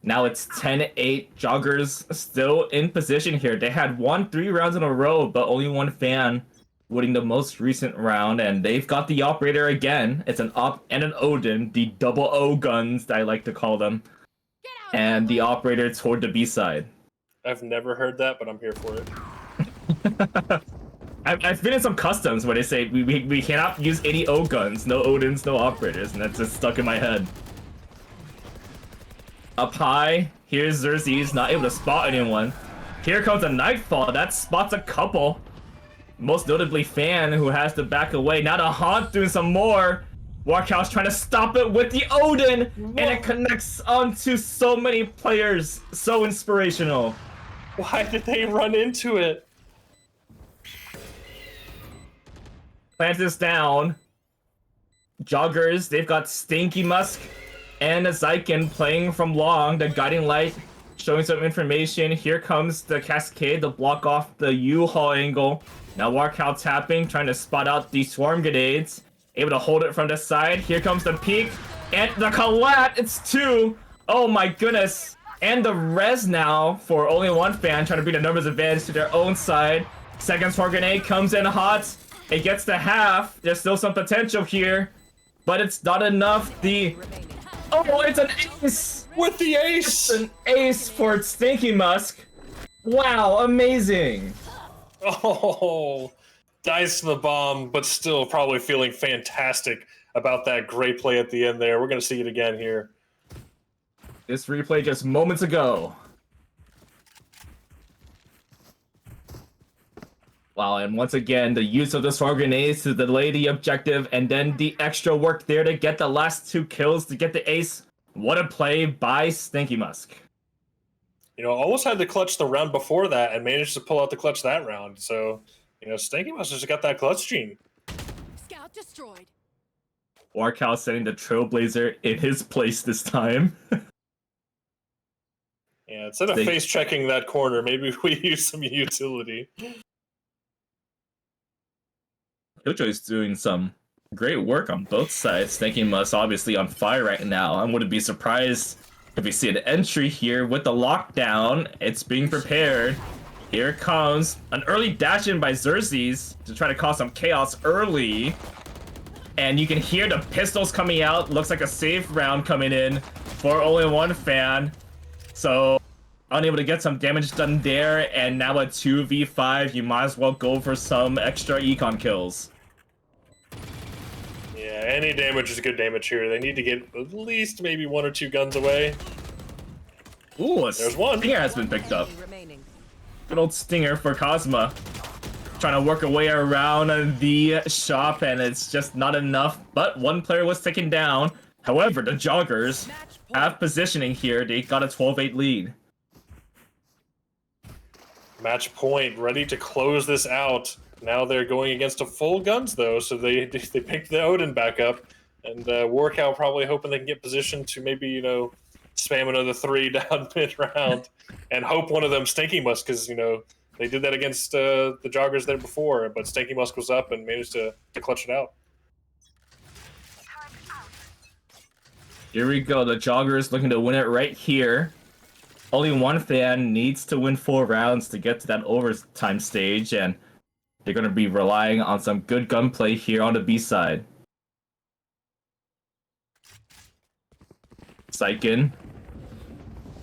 Now it's 10-8. Joggers still in position here. They had won 3 rounds in a row, but only one fan winning the most recent round, and they've got the Operator again. It's an Op and an Odin, the double O guns that I like to call them. And the Operator toward the B side. I've never heard that, but I'm here for it. I've been in some customs where they say we cannot use any O guns, no Odins, no Operators, and that's just stuck in my head. Up high, here's Xerxes, not able to spot anyone. Here comes a Nightfall, that spots a couple. Most notably Fan, who has to back away. Now the Haunt doing some more. Warcow's trying to stop it with the Odin, and it connects onto so many players. So inspirational. Why did they run into it? Plant this down. Joggers, they've got Stinky Musk and a Zykin playing from long. The Guiding Light showing some information. Here comes the Cascade to block off the U-Haul angle. Now Warcow tapping, trying to spot out the swarm grenades. Able to hold it from the side. Here comes the peek. And the collat! It's 2! Oh my goodness! And the res now for only one fan, trying to bring the numbers advantage to their own side. Second swarm grenade comes in hot. It gets to half. There's still some potential here. But it's not enough. Oh, it's an ace! With the ace! It's an ace for Stinky Musk. Wow, amazing! Oh, dice to the bomb, but still probably feeling fantastic about that great play at the end there. We're going to see it again here. This replay just moments ago. Wow, and once again, the use of the swarm grenades to delay the objective, and then the extra work there to get the last 2 kills to get the ace. What a play by Stinky Musk. You know, almost had the clutch the round before that and managed to pull out the clutch that round. So, you know, Stinky Musk just got that clutch gene. Scout destroyed. Warcow setting the Trailblazer in his place this time. Yeah, instead of face checking that corner, maybe we use some utility. Killjoy's doing some great work on both sides. Stinky Musk obviously on fire right now. I wouldn't be surprised if we see an entry here with the lockdown. It's being prepared. Here comes an early dash in by Xerxes to try to cause some chaos early. And you can hear the pistols coming out. Looks like a safe round coming in for only one fan. So unable to get some damage done there. And now a 2v5. You might as well go for some extra econ kills. Yeah, any damage is good damage here. They need to get at least maybe 1 or 2 guns away. Ooh, there's one. Stinger has been picked up. Good old Stinger for Cosma. Trying to work a way around the shop, and it's just not enough. But one player was taken down. However, the Joggers have positioning here. They got a 12-8 lead. Match point, ready to close this out. Now they're going against a full guns though, so they picked the Odin back up, and Warcow probably hoping they can get positioned to maybe, you know, spam another 3 down mid round, and hope one of them Stinky Musk, because, you know, they did that against the Joggers there before, but Stinky Musk was up and managed to clutch it out. Here we go. The Joggers looking to win it right here. Only one fan needs to win 4 rounds to get to that overtime stage, and they're going to be relying on some good gunplay here on the B side. Sykin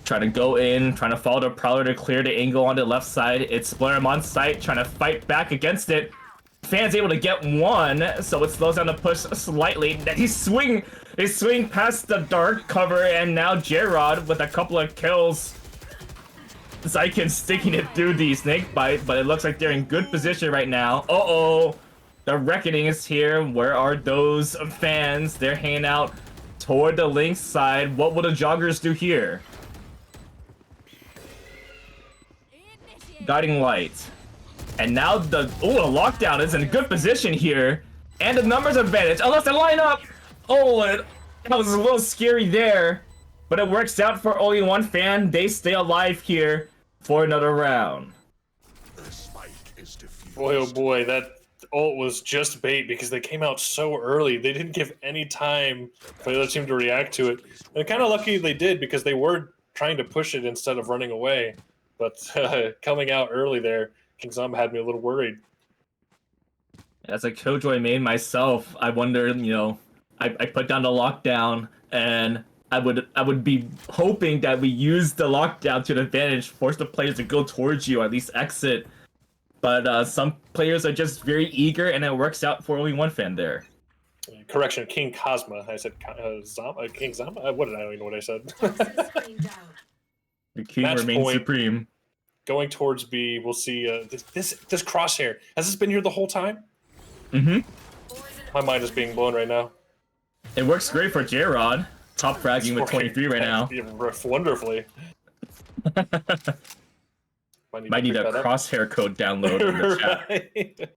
trying to go in, trying to follow the Prowler to clear the angle on the left side. It's Splurm on site, trying to fight back against it. Fan's able to get 1, so it slows down the push slightly. Then he swing past the dark cover, and now J-Rod with a couple of kills. Sykin sticking it through the snake bite, but it looks like they're in good position right now. Uh-oh, the reckoning is here. Where are those fans? They're hanging out toward the Lynx side. What will the Joggers do here? Guiding light. And now the lockdown is in good position here. And the numbers advantage, unless they line up. Oh, that was a little scary there. But it works out for only one fan. They stay alive here for another round. Boy, oh boy, that ult was just bait because they came out so early. They didn't give any time for the other team to react to it. And kind of lucky they did, because they were trying to push it instead of running away. But coming out early there, Kingzama had me a little worried. As a Killjoy main myself, I wonder, you know, I put down the lockdown, and I would be hoping that we use the lockdown to the advantage, force the players to go towards you, or at least exit. But some players are just very eager, and it works out for only one fan there. Correction, King Cosma. I said Zama, King Zama? What did I don't even know what I said. The king Match remains point. supreme. Going towards B, we'll see this crosshair. Has this been here the whole time? Mm-hmm. My mind is being blown right now. It works great for J-Rod. Top fragging with 23 right now. Wonderfully. Might need a crosshair code download in the chat. Right.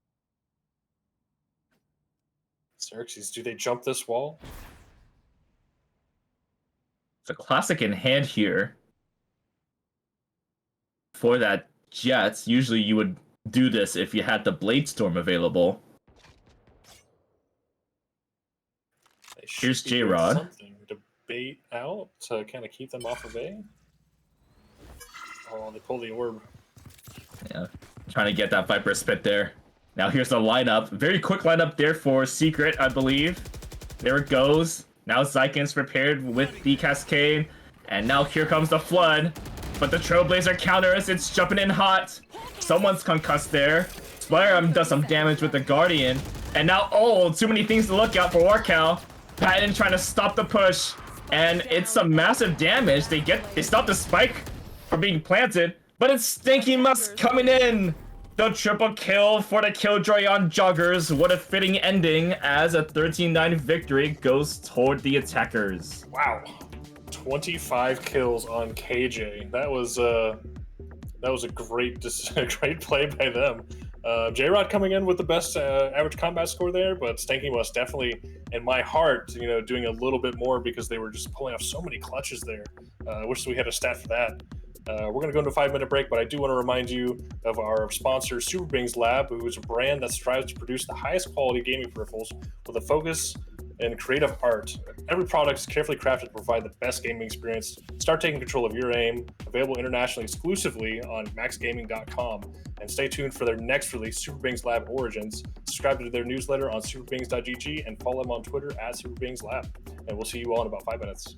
Xerxes, do they jump this wall? It's a classic in hand here. for that Jett. Usually you would do this if you had the Blade Storm available. Here's J-Rod. Something to bait out to kind of keep them off of A. Oh, they pull the orb. Yeah, trying to get that Viper spit there. Now here's the lineup. Very quick lineup there for Secret, I believe. There it goes. Now Zykin's prepared with the Cascade. And now here comes the Flood. But the Trailblazer counters. It's jumping in hot. Someone's concussed there. Spire does some damage with the Guardian. And now, oh, too many things to look out for Orcal. Patton trying to stop the push. And it's some massive damage. They stop the spike from being planted. But it's Stinky Musk coming in. The triple kill for the Killjoy on Joggers. What a fitting ending as a 13-9 victory goes toward the attackers. Wow. 25 kills on KJ. That was a great play by them. J-Rod coming in with the best average combat score there, but Stanky was definitely, in my heart, doing a little bit more because they were just pulling off so many clutches there. I wish we had a stat for that. We're going to go into a 5-minute break, but I do want to remind you of our sponsor, Super Bings Lab, who is a brand that strives to produce the highest quality gaming peripherals with a focus in creative art. Every product is carefully crafted to provide the best gaming experience. Start taking control of your aim. Available internationally exclusively on maxgaming.com. And stay tuned for their next release, Super Bings Lab Origins. Subscribe to their newsletter on superbings.gg and follow them on Twitter at SuperBingsLab. And we'll see you all in about 5 minutes.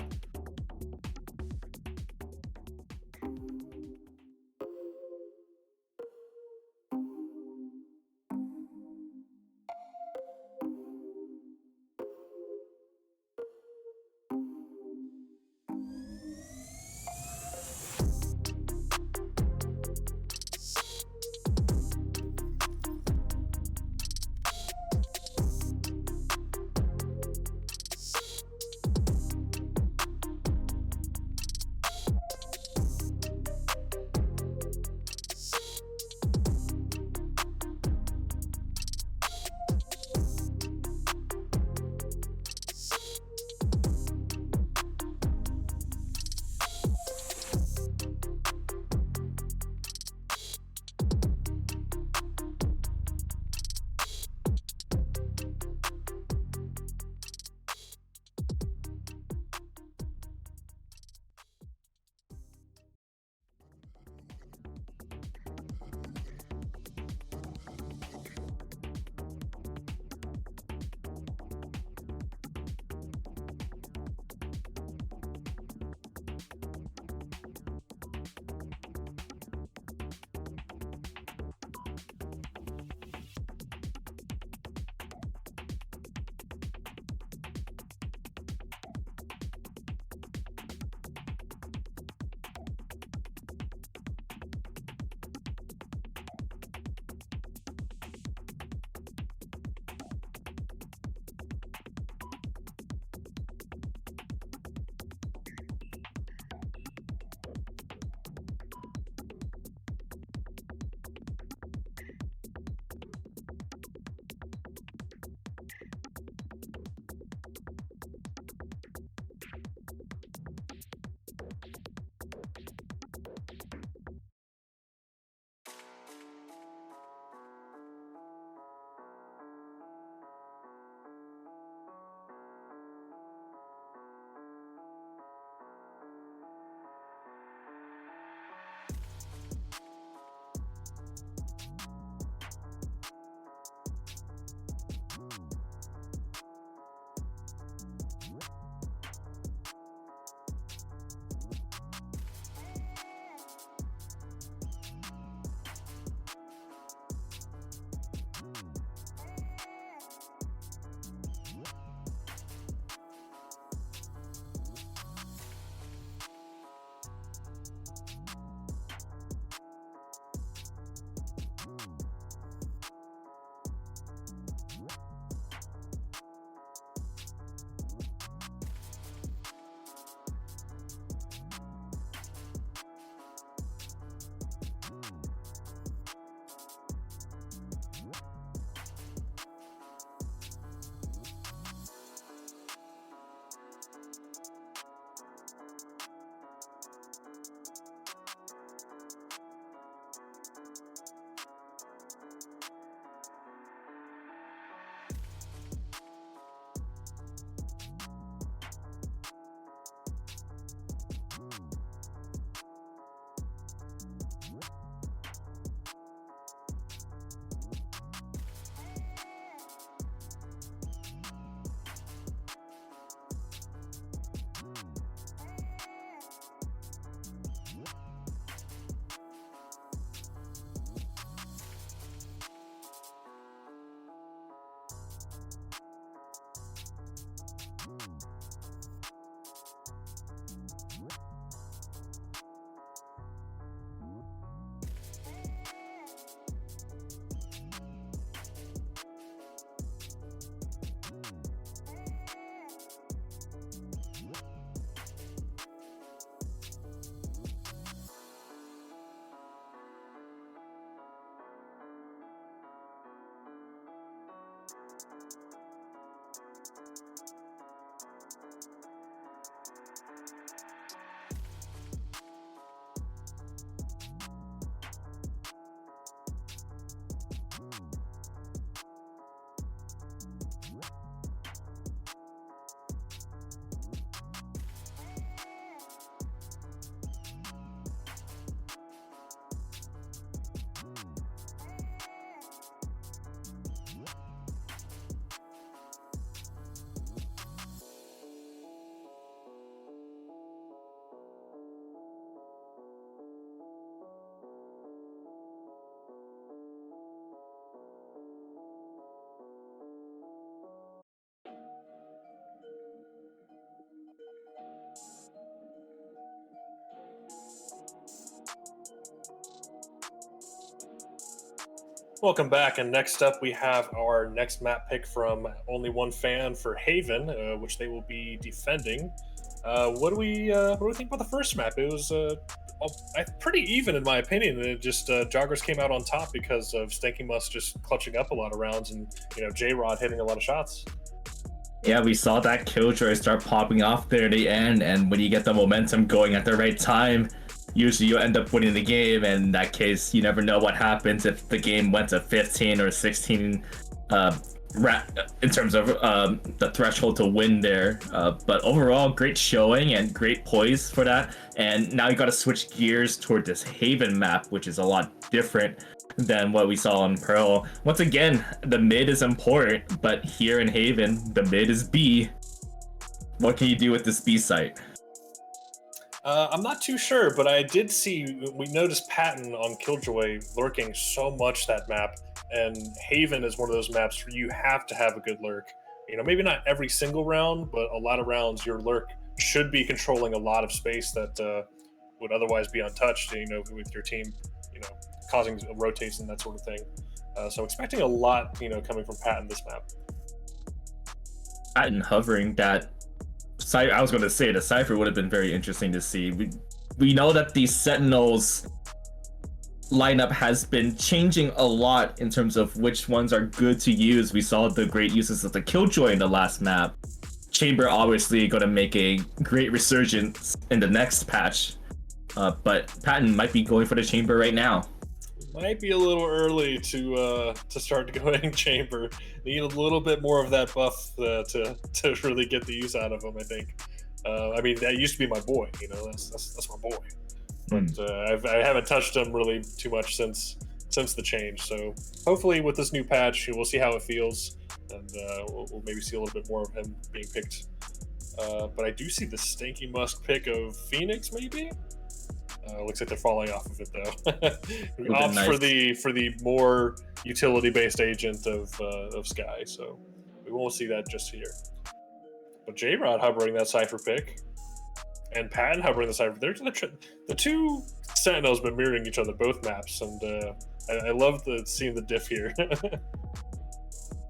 Welcome back, and next up we have our next map pick from only one fan for Haven, which they will be defending. What do we think about the first map? It was pretty even in my opinion. It just Joggers came out on top because of Stanky Musk just clutching up a lot of rounds, and J-Rod hitting a lot of shots. Yeah, we saw that Killjoy start popping off there at the end, and when you get the momentum going at the right time, usually you end up winning the game. And in that case, you never know what happens if the game went to 15 or 16 in terms of the threshold to win there. But overall, great showing and great poise for that. And now you got to switch gears toward this Haven map, which is a lot different than what we saw on Pearl. Once again, the mid is important, but here in Haven, the mid is B. What can you do with this B site? I'm not too sure, but I did see, we noticed Patton on Killjoy lurking so much that map, and Haven is one of those maps where you have to have a good lurk. Maybe not every single round, but a lot of rounds your lurk should be controlling a lot of space that would otherwise be untouched, with your team, causing rotates and that sort of thing. So expecting a lot, coming from Patton this map. Patton hovering that. I was going to say the Cypher would have been very interesting to see. We know that the Sentinels lineup has been changing a lot in terms of which ones are good to use. We saw the great uses of the Killjoy in the last map. Chamber obviously going to make a great resurgence in the next patch, but Patton might be going for the Chamber right now. Might be a little early to start going Chamber. Need a little bit more of that buff to really get the use out of him, I think. I mean, that used to be my boy. That's my boy. But I haven't touched him really too much since the change. So hopefully with this new patch, we'll see how it feels, and we'll maybe see a little bit more of him being picked. But I do see the Stanky Musk pick of Phoenix, maybe. Looks like they're falling off of it though. Opts nice. for the more utility-based agent of Sky, so we won't see that just here. But J-Rod hovering that Cypher pick, and Patton hovering the Cypher. The two Sentinels been mirroring each other both maps, and I love seeing the diff here.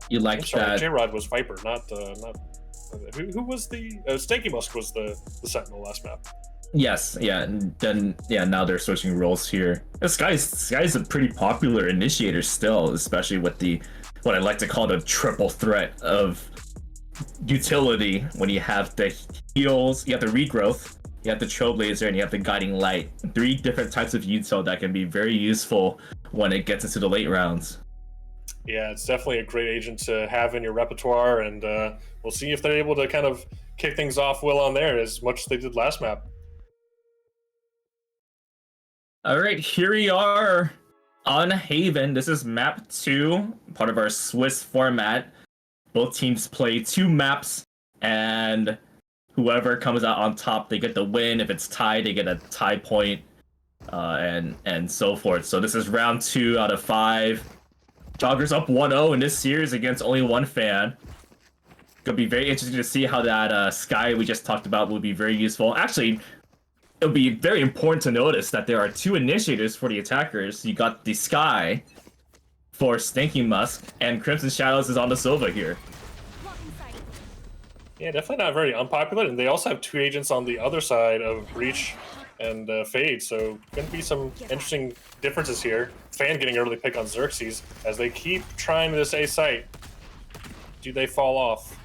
You like that? J-Rod was Viper, not who was the Stanky Musk was the Sentinel last map. Yes, yeah, and then now they're switching roles here. This guy's a pretty popular initiator still, especially with what I like to call the triple threat of utility. When you have the heals, you have the regrowth, you have the trailblazer, and you have the guiding light. 3 different types of util that can be very useful when it gets into the late rounds. Yeah, it's definitely a great agent to have in your repertoire, and we'll see if they're able to kind of kick things off well on there as much as they did last map. All right, here we are on Haven. This is map 2, part of our Swiss format. Both teams play 2 maps, and whoever comes out on top, they get the win. If it's tied, they get a tie point, and so forth. So this is round 2 out of 5. Joggers up 1-0 in this series against only one fan. Gonna be very interesting to see how that Sky we just talked about will be very useful. Actually, it'll be very important to notice that there are 2 initiators for the attackers. You got the Sky for Stanky Musk, and Crimson Shadows is on the Sova here. Yeah, definitely not very unpopular, and they also have 2 agents on the other side of Breach and Fade, so gonna be some interesting differences here. Fan getting early pick on Xerxes as they keep trying this A site. Do they fall off?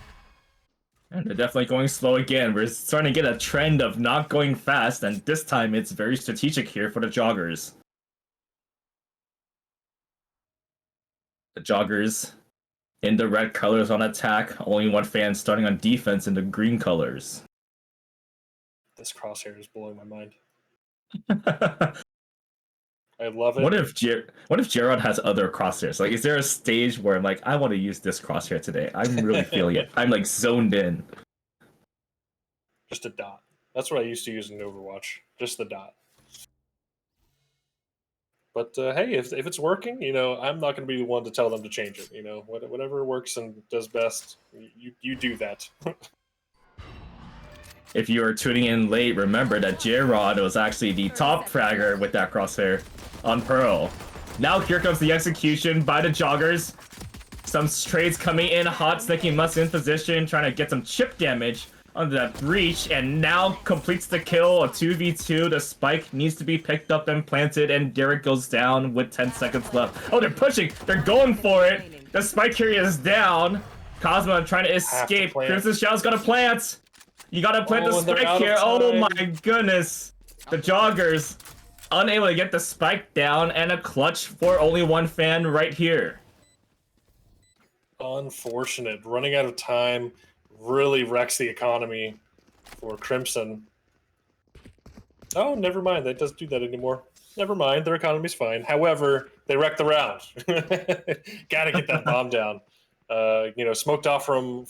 And they're definitely going slow again. We're starting to get a trend of not going fast, and this time it's very strategic here for the Joggers. The Joggers in the red colors on attack, only one fan starting on defense in the green colors. This crosshair is blowing my mind. I love it. What if Gerard has other crosshairs? Like, is there a stage where I'm like, I want to use this crosshair today? I'm really feeling it. I'm like zoned in. Just a dot. That's what I used to use in Overwatch. Just the dot. But hey, if it's working, you know, I'm not going to be the one to tell them to change it. You know, whatever works and does best, you do that. If you are tuning in late, remember that J-Rod was actually the top fragger with that crosshair on Pearl. Now here comes the execution by the Joggers. Some trades coming in hot, Snaking Must in position, trying to get some chip damage under that breach, and now completes the kill. A 2v2. The spike needs to be picked up and planted, and Derek goes down with 10 seconds left. Oh, they're pushing! They're going for it! The spike carrier is down. Cosmo trying to escape. Crimson Shell's gotta plant! You gotta plant the spike here. Oh my goodness. The Joggers unable to get the spike down, and a clutch for only one fan right here. Unfortunate. Running out of time really wrecks the economy for Crimson. Oh, never mind. That doesn't do that anymore. Never mind. Their economy's fine. However, they wrecked the round. Gotta get that bomb down. You know, smoked off from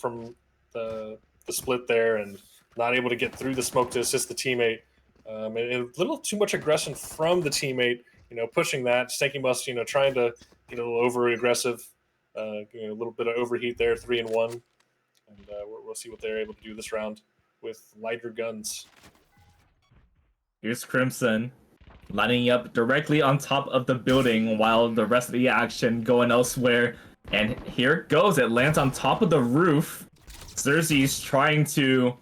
the split there, and not able to get through the smoke to assist the teammate. And a little too much aggression from the teammate, you know, pushing that. Snaking Must, you know, trying to get a little over-aggressive, you know, a little bit of overheat there, 3-1. And we'll see what they're able to do this round with lighter guns. Here's Crimson lining up directly on top of the building while the rest of the action going elsewhere. And here it goes. It lands on top of the roof. Xerxes trying to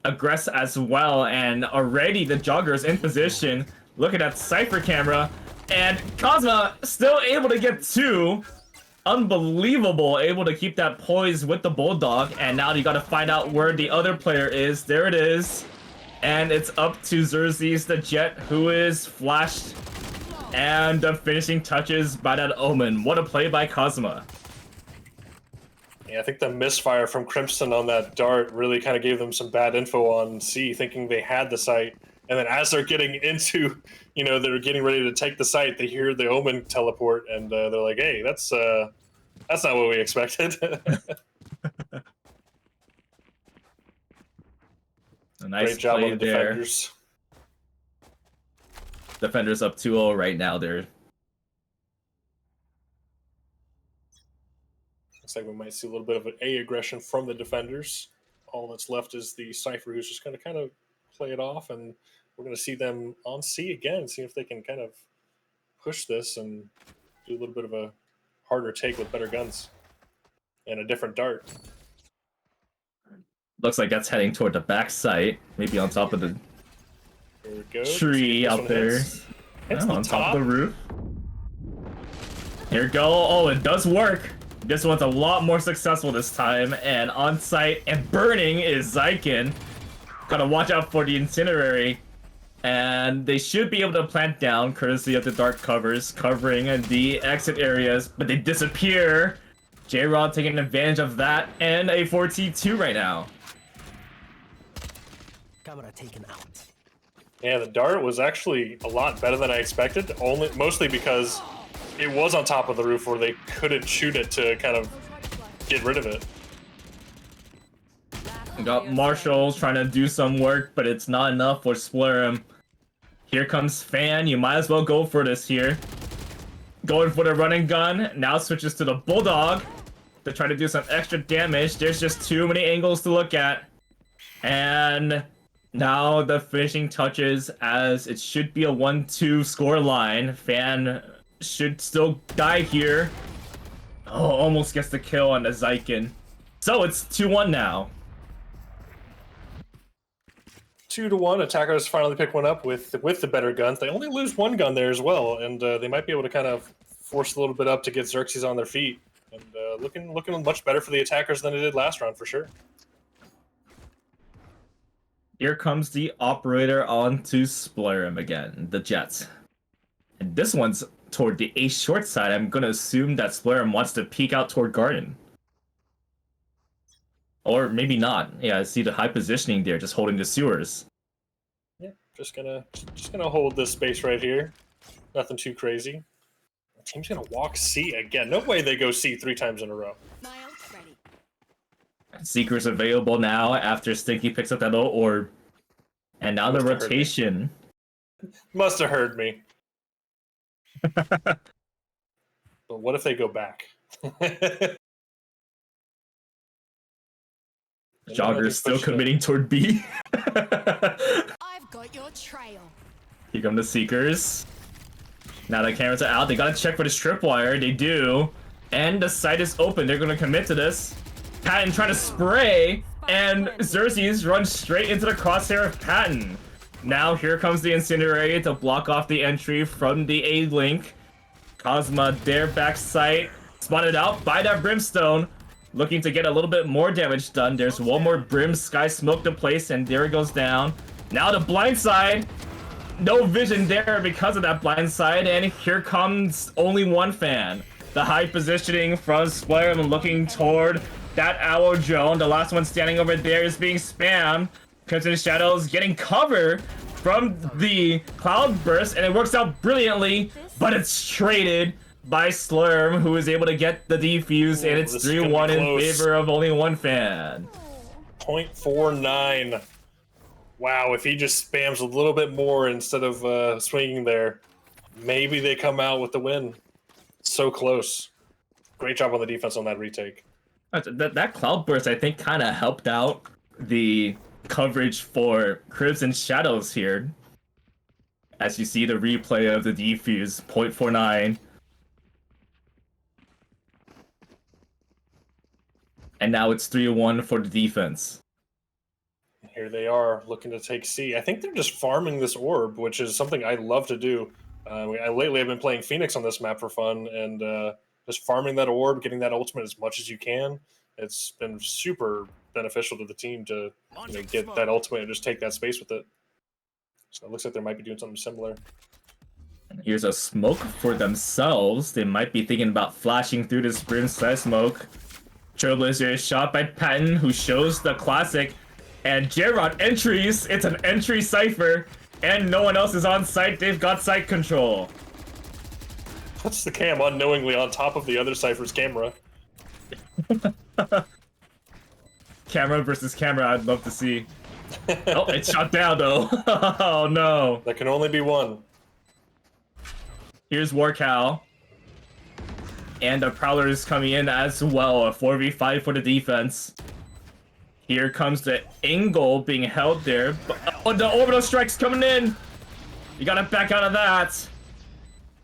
aggress as well, and already the Joggers in position. Look at that Cypher camera, and Cosma still able to get two. Unbelievable, able to keep that poise with the Bulldog, and now you gotta find out where the other player is. There it is, and it's up to Xerxes the Jet, who is flashed, and the finishing touches by that Omen. What a play by Cosma. Yeah, I think the misfire from Crimson on that dart really kind of gave them some bad info on C, thinking they had the site. And then as they're getting into, you know, they're getting ready to take the site, they hear the Omen teleport, and they're like, hey, that's not what we expected. A nice Great job play on the there. defenders. Defenders up 2-0 right now. They're Looks like we might see a little bit of an A aggression from the defenders. All that's left is the Cypher, who's just going to kind of play it off, and we're going to see them on C again, see if they can kind of push this and do a little bit of a harder take with better guns and a different dart. looks like that's heading toward the back site, maybe on top of the There we go. tree out there. Hits Oh, on top of the roof. Here we go. Oh, it does work. This one's a lot more successful this time. And on site and burning is Zykin. Gotta watch out for the incinerary. And they should be able to plant down, courtesy of the dark covers, covering the exit areas, but they disappear. J-Rod taking advantage of that, and a 4T2 right now. Camera taken out. Yeah, the dart was actually a lot better than I expected, mostly because it was on top of the roof where they couldn't shoot it to kind of get rid of it. We got Marshall trying to do some work, but it's not enough for Splurm. Here comes Fan. You might as well go for this here. Going for the running gun. Now switches to the Bulldog to try to do some extra damage. There's just too many angles to look at. And now the finishing touches, as it should be a 1-2 score line. Fan should still die here. Oh, almost gets the kill on the Zykin. So it's 2-1 now. 2-1. Attackers finally pick one up with the better guns. They only lose one gun there as well, and they might be able to kind of force a little bit up to get Xerxes on their feet. And looking much better for the attackers than it did last round for sure. Here comes the operator onto Splurm again, the Jets. And this one's toward the A short side. I'm gonna assume that Splurm wants to peek out toward Garden. Or maybe not. Yeah, I see the high positioning there, just holding the sewers. Yeah, just gonna hold this space right here. Nothing too crazy. The team's gonna walk C again. No way they go C 3 times in a row. My ult's ready. Seeker's available now after Stinky picks up that little orb. And now the rotation. Must have heard me. But what if they go back? Joggers still committing toward B. I've got your trail. Here come the Seekers. Now the cameras are out. They gotta check for the tripwire. They do. And the site is open. They're gonna commit to this. Patton trying to spray. And Xerxes runs straight into the crosshair of Patton. Now here comes the Incendiary to block off the entry from the A-Link. Cosma, their back sight. Spotted out by that Brimstone. Looking to get a little bit more damage done. There's one more Brim Sky Smoke to place, and there it goes down. Now the blind side. No vision there because of that blind side, and here comes only one fan. The high positioning from Splurm looking toward that Owl Drone. The last one standing over there is being spammed. Crimson Shadows getting cover from the Cloud Burst, and it works out brilliantly, but it's traded by Slurm, who is able to get the defuse, and it's 3-1 in favor of only one fan. 0.49. Wow, if he just spams a little bit more instead of swinging there, maybe they come out with the win. So close. Great job on the defense on that retake. That Cloud Burst, I think, kind of helped out the coverage for Crimson Shadows here. As you see the replay of the defuse, 0.49. And now it's 3-1 for the defense. Here they are, looking to take C. I think they're just farming this orb, which is something I love to do. Lately I've been playing Phoenix on this map for fun, and just farming that orb, getting that ultimate as much as you can. It's been super beneficial to the team to get that ultimate and just take that space with it. So it looks like they might be doing something similar. Here's a smoke for themselves. They might be thinking about flashing through this Brim Sky Smoke. Trailblazer is shot by Patton, who shows the classic. And Gerard entries. It's an entry cipher. And no one else is on site. They've got site control. Puts the cam unknowingly on top of the other cipher's camera. Camera versus camera, I'd love to see. Oh, it's shot down though. Oh no. That can only be one. Here's Warcow. And the Prowler is coming in as well. A 4v5 for the defense. Here comes the angle being held there. Oh, the orbital strike's coming in. You gotta back out of that.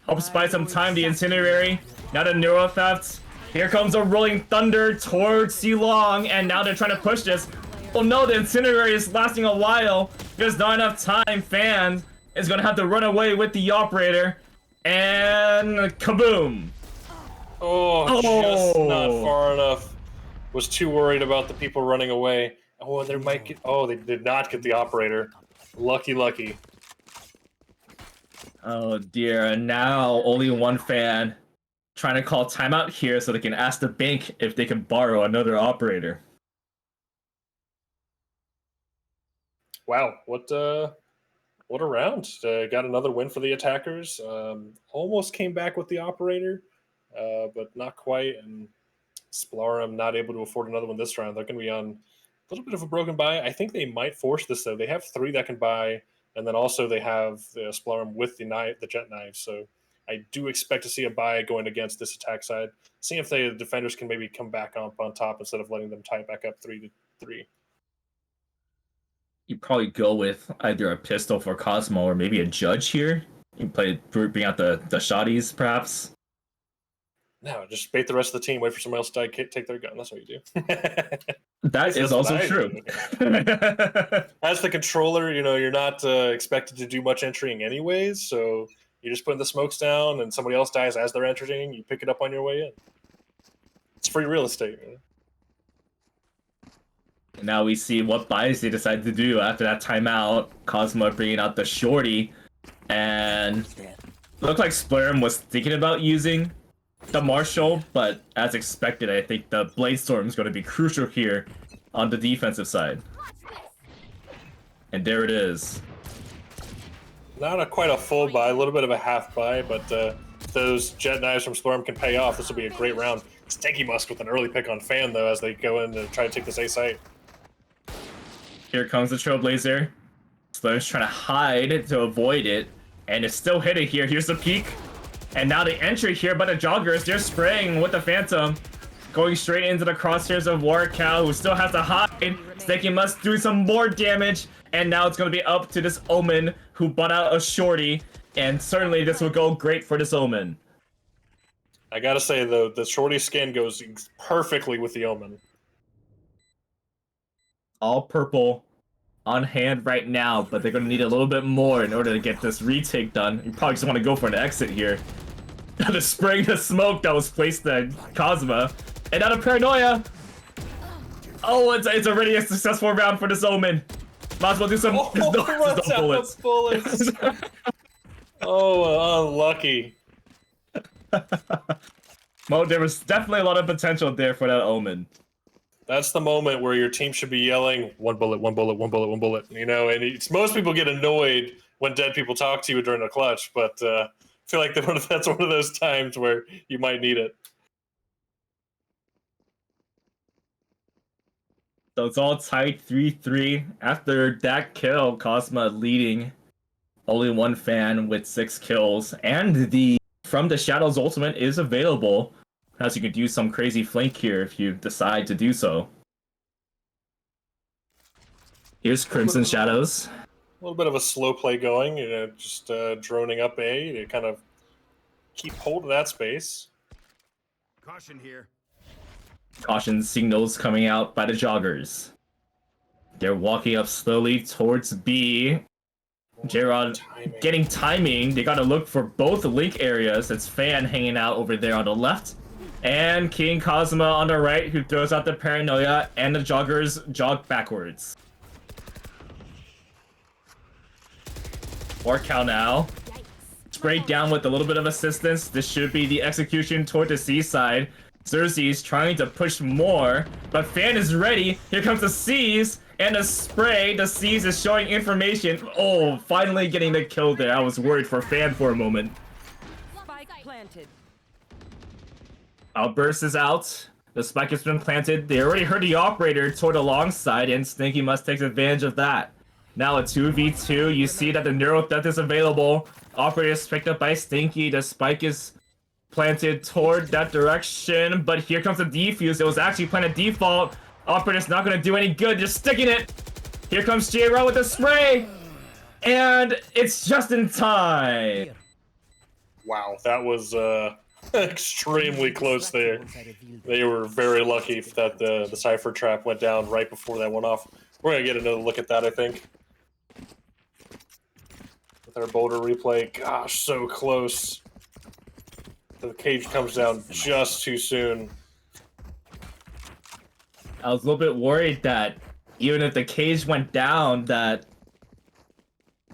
Helps buy some time, the Incendiary. Now the Neuro Theft. Here comes a Rolling Thunder towards C-Long, and now they're trying to push this. Oh no, the Incendiary is lasting a while. There's not enough time. Fan is gonna have to run away with the operator. And kaboom. Oh, just not far enough. Was too worried about the people running away. Oh, they might get. Oh, they did not get the operator. Lucky, lucky. Oh dear, and now only one fan trying to call timeout here so they can ask the bank if they can borrow another operator. Wow, what a round. Got another win for the attackers. Almost came back with the operator, but not quite. And Splarm not able to afford another one this round. They're going to be on a little bit of a broken buy. I think they might force this, though. They have 3 that can buy, and then also they have the Splarm with the jet knife. So I do expect to see a buy going against this attack side. Seeing if the defenders can maybe come back up on top instead of letting them tie it back up 3-3. You'd probably go with either a pistol for Cosmo or maybe a Judge here. You bring out the shotties, perhaps. No, just bait the rest of the team. Wait for somebody else to take their gun. That's what you do. That is also true. As the controller, you're not expected to do much entering anyways. So you're just putting the smokes down, and somebody else dies as they're entering. You pick it up on your way in. It's free real estate. Now we see what buys they decide to do after that timeout. Cosmo bringing out the shorty, and looked like Splurm was thinking about using the Marshall, but as expected, I think the Blade Storm is going to be crucial here on the defensive side. And there it is. Not quite a full buy, a little bit of a half buy, but if those jet knives from Storm can pay off, this will be a great round. Stinky Musk with an early pick on Fan, though, as they go in to try to take this A site. Here comes the Trailblazer. Splurm's trying to hide to avoid it, and it's still hidden here. Here's the peek. And now the entry here by the Joggers. They're spraying with the Phantom, going straight into the crosshairs of Warcow, who still has to hide. Stinky Musk doing some more damage, and now it's going to be up to this Omen, who bought out a shorty, and certainly this will go great for this Omen. I gotta say, though, the shorty skin goes perfectly with the Omen. All purple on hand right now, but they're going to need a little bit more in order to get this retake done. You probably just want to go for an exit here. The spraying the smoke that was placed at Cosma. And out of Paranoia! Oh, it's already a successful round for this Omen. Might as well do some bullets. Oh, unlucky. Well, there was definitely a lot of potential there for that Omen. That's the moment where your team should be yelling, one bullet, one bullet, one bullet, one bullet. You know, and most people get annoyed when dead people talk to you during a clutch, but I feel like that's one of those times where you might need it. So it's all tied 3-3. After that kill, Cosma leading only one fan with 6 kills. And the From the Shadows ultimate is available, as you could use some crazy flank here if you decide to do so. Here's Crimson Shadows. A little bit of a slow play going, you know, just droning up A to kind of keep hold of that space. Caution here. Caution signals coming out by the Joggers. They're walking up slowly towards B. J-Rod getting timing. They gotta look for both link areas. It's Fan hanging out over there on the left. And King Cosma on the right, who throws out the Paranoia, and the Joggers jog backwards. Warcow now. Sprayed down with a little bit of assistance. This should be the execution toward the C side. Xerxes trying to push more, but Fan is ready. Here comes the C's and a spray. The C's is showing information. Oh, finally getting the kill there. I was worried for Fan for a moment. Spike planted. Outburst is out. The spike has been planted. They already heard the operator toward the long side, and Stinky Musk take advantage of that. Now a 2v2. You see that the Neural Theft is available. Operator is picked up by Stinky. The spike is planted toward that direction, but here comes the defuse. It was actually planted default. Operator's not going to do any good. Just sticking it. Here comes J-Rod with the spray, and it's just in time. Wow, that was extremely close there. They were very lucky that the Cypher trap went down right before that went off. We're going to get another look at that, I think. With our Boulder replay. Gosh, so close. The cage comes down just too soon. I was a little bit worried that even if the cage went down, that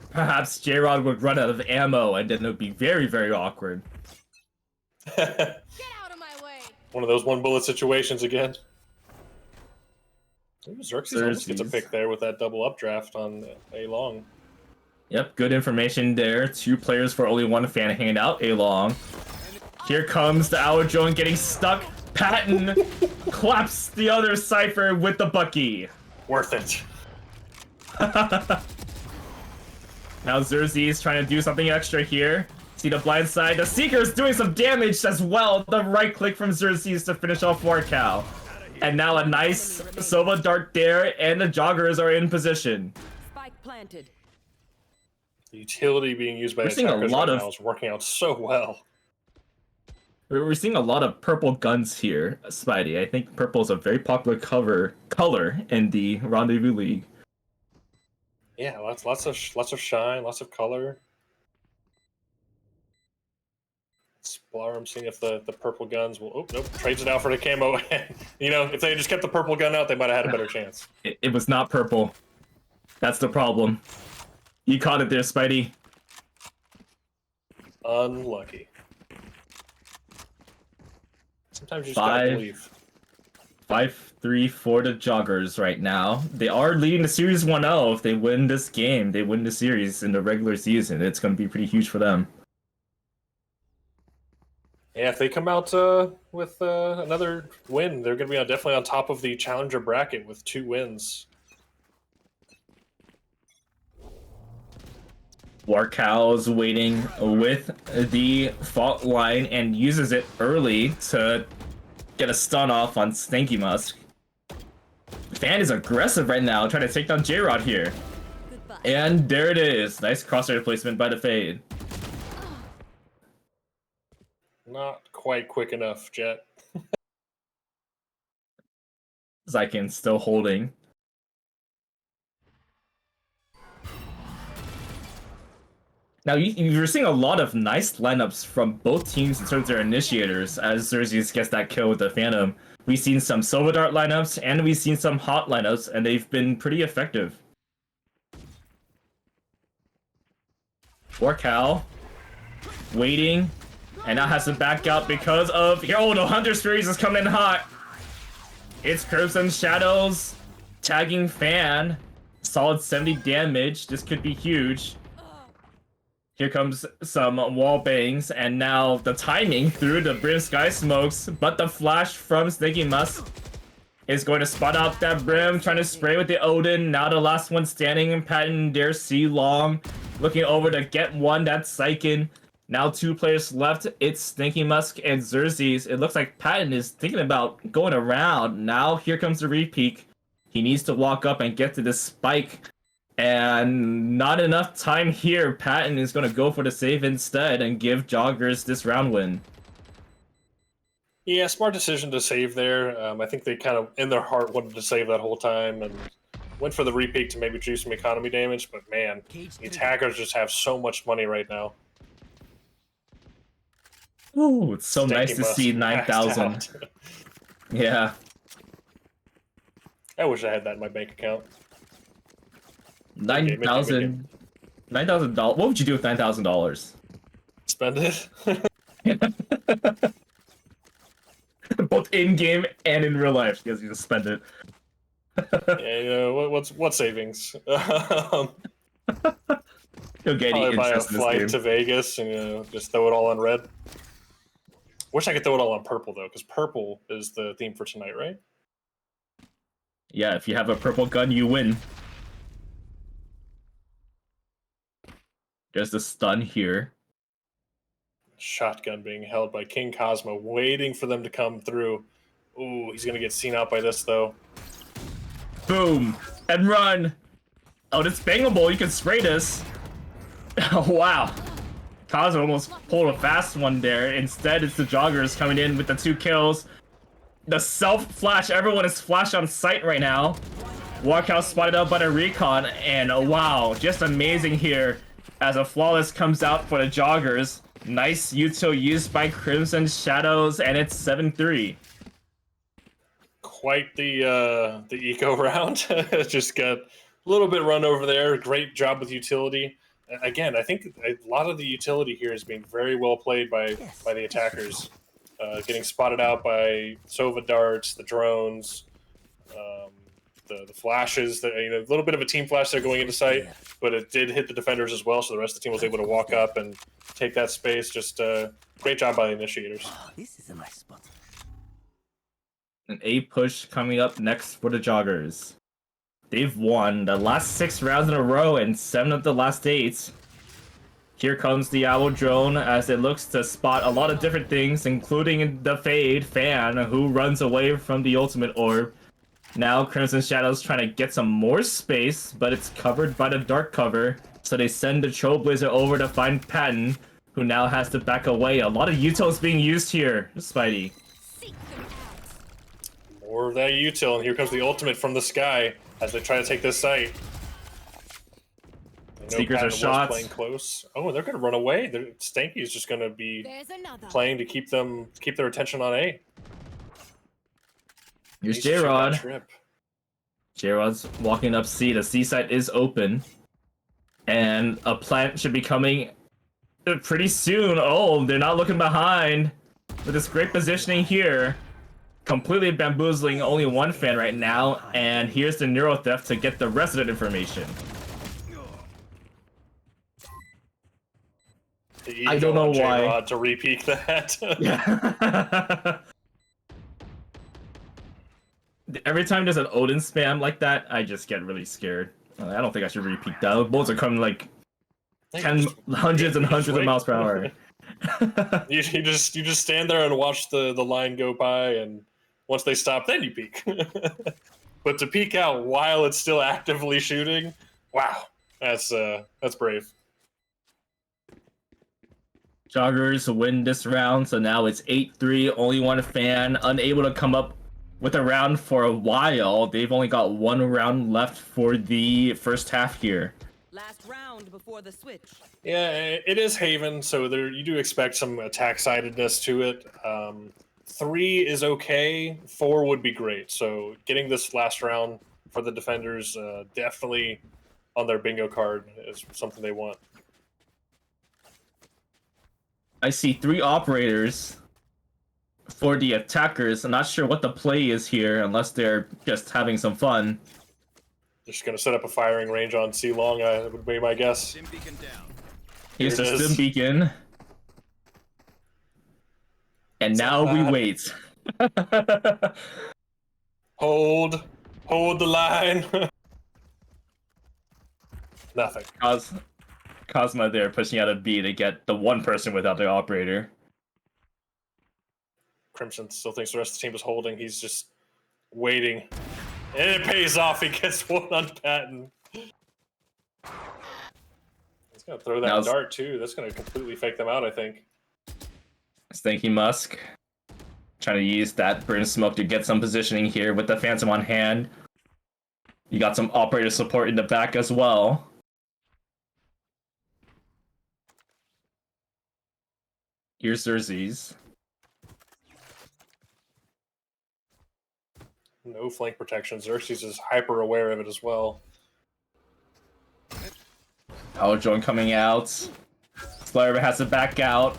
perhaps J-Rod would run out of ammo, and then it would be very, very awkward. Get out of my way. One of those one bullet situations again. Ooh, Xerxes almost gets a pick there with that double updraft on A long. Yep, good information there. 2 players for only 1 fan hanging out A long. Here comes the Hour Drone getting stuck. Patton claps the other Cypher with the Bucky. Worth it. Now Xerxes trying to do something extra here. See the blind side. The Seeker's doing some damage as well. The right click from Xerxes to finish off Warcow. And now a nice Sova dart there, and the Joggers are in position. Spike planted. The utility being used by We're seeing a attackers lot right of- now is working out so well. We're seeing a lot of purple guns here, Spidey. I think purple is a very popular color in the Rendezvous League. Yeah, lots of shine, lots of color. I'm seeing if the purple guns will. Oh nope, trades it out for the camo. You know, if they just kept the purple gun out, they might have had a better chance. It was not purple. That's the problem. You caught it there, Spidey. Unlucky. Sometimes you just gotta believe. 5-3 for the Joggers right now. They are leading the series 1-0. If they win this game, they win the series in the regular season. It's going to be pretty huge for them. Yeah, if they come out with another win, they're going to be definitely on top of the challenger bracket with 2 wins. Warcow's waiting with the fault line and uses it early to get a stun off on Stinky Musk. Fan is aggressive right now, trying to take down J-Rod here. Goodbye. And there it is. Nice crosshair placement by the Fade. Not quite quick enough, Jet. Zykin still holding. Now, you're seeing a lot of nice lineups from both teams in terms of their initiators, as Xerxes gets that kill with the Phantom. We've seen some Silver Dart lineups, and we've seen some Hot lineups, and they've been pretty effective. Warcow, waiting, and now has to back out because of... Oh, no, Hunter's Furies is coming in hot! It's Crimson Shadows, tagging Fan, solid 70 damage, this could be huge. Here comes some wall bangs, and now the timing through the Brim Sky Smokes, but the flash from Stinky Musk is going to spot out that Brim, trying to spray with the Odin. Now the last one standing, Patton there, C Long, looking over to get one, that's Zykin. Now 2 players left, it's Stinky Musk and Xerxes. It looks like Patton is thinking about going around. Now here comes the repeat. He needs to walk up and get to this spike. And not enough time here. Patton is going to go for the save instead and give Joggers this round win. Yeah, smart decision to save there. I think they kind of, in their heart, wanted to save that whole time and went for the repeat to maybe do some economy damage. But man, the attackers just have so much money right now. Ooh, it's so nice to see 9,000. Yeah. I wish I had that in my bank account. $9,000. $9,000. What would you do with $9,000? Spend it. Both in game and in real life, because you just spend it. Yeah, you know, what savings? You'll get probably buy a flight to Vegas and, you know, just throw it all on red. Wish I could throw it all on purple though, because purple is the theme for tonight, right? Yeah, if you have a purple gun, you win. There's the stun here. Shotgun being held by King Cosmo, waiting for them to come through. Ooh, he's gonna get seen out by this though. Boom! And run! Oh, it's bangable, you can spray this. Oh, wow. Cosmo almost pulled a fast one there. Instead, it's the Joggers coming in with the 2 kills. The self-flash, everyone is flash on sight right now. Warcow spotted out by the recon, and wow, just amazing here. As a flawless comes out for the Joggers. Nice util used by Crimson Shadows, and it's 7-3. Quite the eco round. Just got a little bit run over there. Great job with utility. Again, I think a lot of the utility here is being very well played by the attackers. Getting spotted out by Sova darts, the drones, the flashes. You know, a little bit of a team flash there going into sight, but it did hit the defenders as well, so the rest of the team was able to walk up and take that space. Just great job by the initiators. Oh, this is a nice spot. An A push coming up next for the Joggers. They've won the last 6 rounds in a row and 7 of the last 8. Here comes the Owl Drone as it looks to spot a lot of different things, including the Fade Fan, who runs away from the ultimate orb. Now Crimson Shadows trying to get some more space, but it's covered by the dark cover. So they send the Trailblazer over to find Patton, who now has to back away. A lot of utils being used here, Spidey. More of that util, and here comes the ultimate from the sky as they try to take this site. Seekers are shot. Playing close. Oh, they're going to run away. Stanky is just going to be There's another. playing to keep their attention on A. Here's J-Rod. J-Rod's walking up C. The C side is open. And a plant should be coming pretty soon. Oh, they're not looking behind. With this great positioning here. Completely bamboozling only one fan right now. And here's the Neuro Theft to get the rest of that information. I don't know why. To repeat that. Yeah. Every time there's an Odin spam like that, I just get really scared. I don't think I should repeat that. Bullets are coming like hundreds and hundreds of miles per hour. you just stand there and watch the line go by, and once they stop, then you peek. But to peek out while it's still actively shooting, wow, that's brave. Joggers win this round, so now it's 8-3. Only one fan unable to come up with a round for a while. They've only got one round left for the first half here. Last round before the switch. Yeah, it is Haven, so you do expect some attack-sidedness to it. 3 is okay. 4 would be great. So getting this last round for the defenders definitely on their bingo card is something they want. I see 3 operators for the attackers. I'm not sure what the play is here, unless they're just having some fun. Just going to set up a firing range on C long, would be my guess. Stim beacon down. Here's the stim beacon. And now we wait. Hold the line. Nothing. Cosma there pushing out a B to get the one person without the operator. Crimson still thinks the rest of the team is holding. He's just waiting. And it pays off. He gets one on Patton. He's going to throw that dart, too. That's going to completely fake them out, I think. Stinky Musk trying to use that burn smoke to get some positioning here with the Phantom on hand. You got some operator support in the back as well. Here's Xerxes. No flank protection. Xerxes is hyper aware of it as well. Power drone coming out. Slayer has to back out.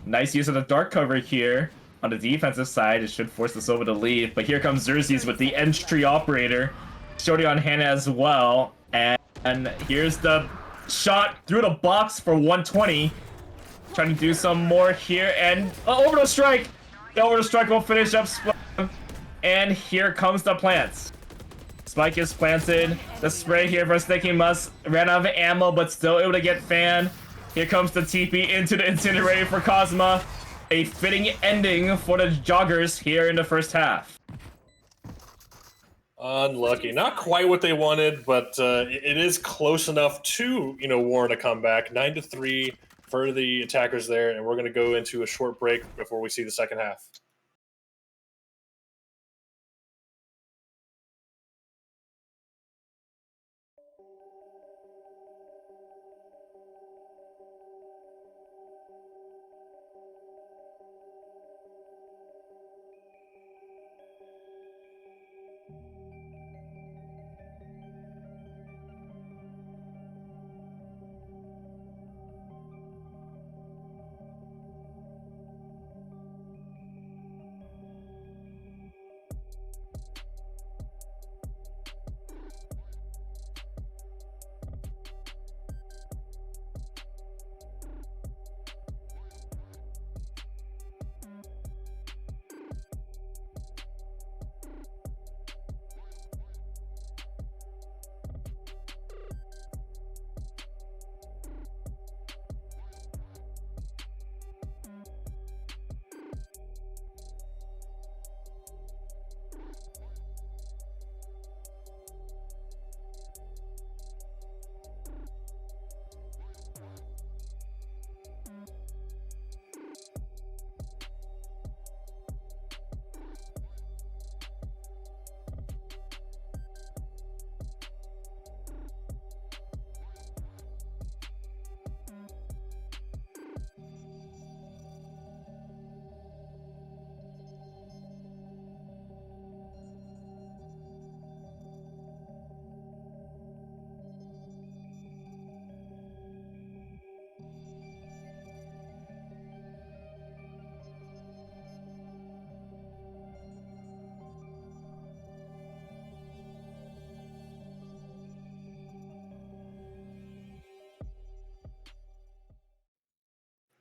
Nice use of the dark cover here. On the defensive side, it should force the Silva to leave. But here comes Xerxes with the entry operator. Shorty on hand as well. And here's the shot through the box for 120. Trying to do some more here. And overload strike. The overload strike will finish up Spike. And here comes the plants. Spike is planted. The spray here for Sticky Musk. Ran out of ammo, but still able to get fan. Here comes the TP into the incinerator for Cosma. A fitting ending for the Joggers here in the first half. Unlucky. Not quite what they wanted, but it is close enough to, warrant a comeback. 9-3 for the attackers there, and we're going to go into a short break before we see the second half.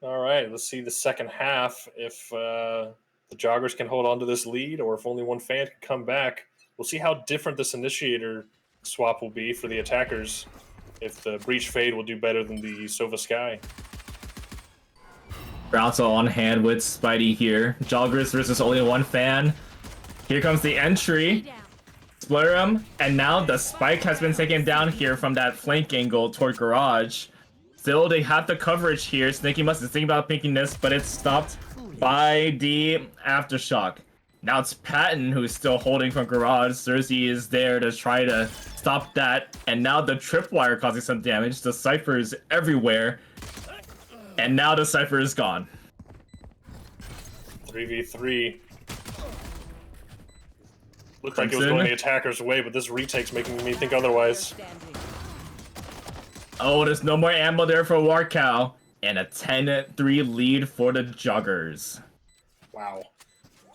All right, let's see the second half. If the Joggers can hold on to this lead, or if only one fan can come back. We'll see how different this initiator swap will be for the attackers. If the Breach Fade will do better than the Sova Sky. Also on hand with Spidey here. Joggers versus only one fan. Here comes the entry. Splatter him, and now the spike has been taken down here from that flank angle toward Garage. Still, they have the coverage here. Snaky must is thinking about picking this, but it's stopped by the Aftershock. Now it's Patton who's still holding from Garage. Cersei is there to try to stop that, and now the tripwire causing some damage. The Cypher is everywhere, and now the Cypher is gone. 3v3. Looked like it was going the attackers' way, but this retake's making me think otherwise. Oh, there's no more ammo there for Warcow. And a 10-3 lead for the Joggers. Wow.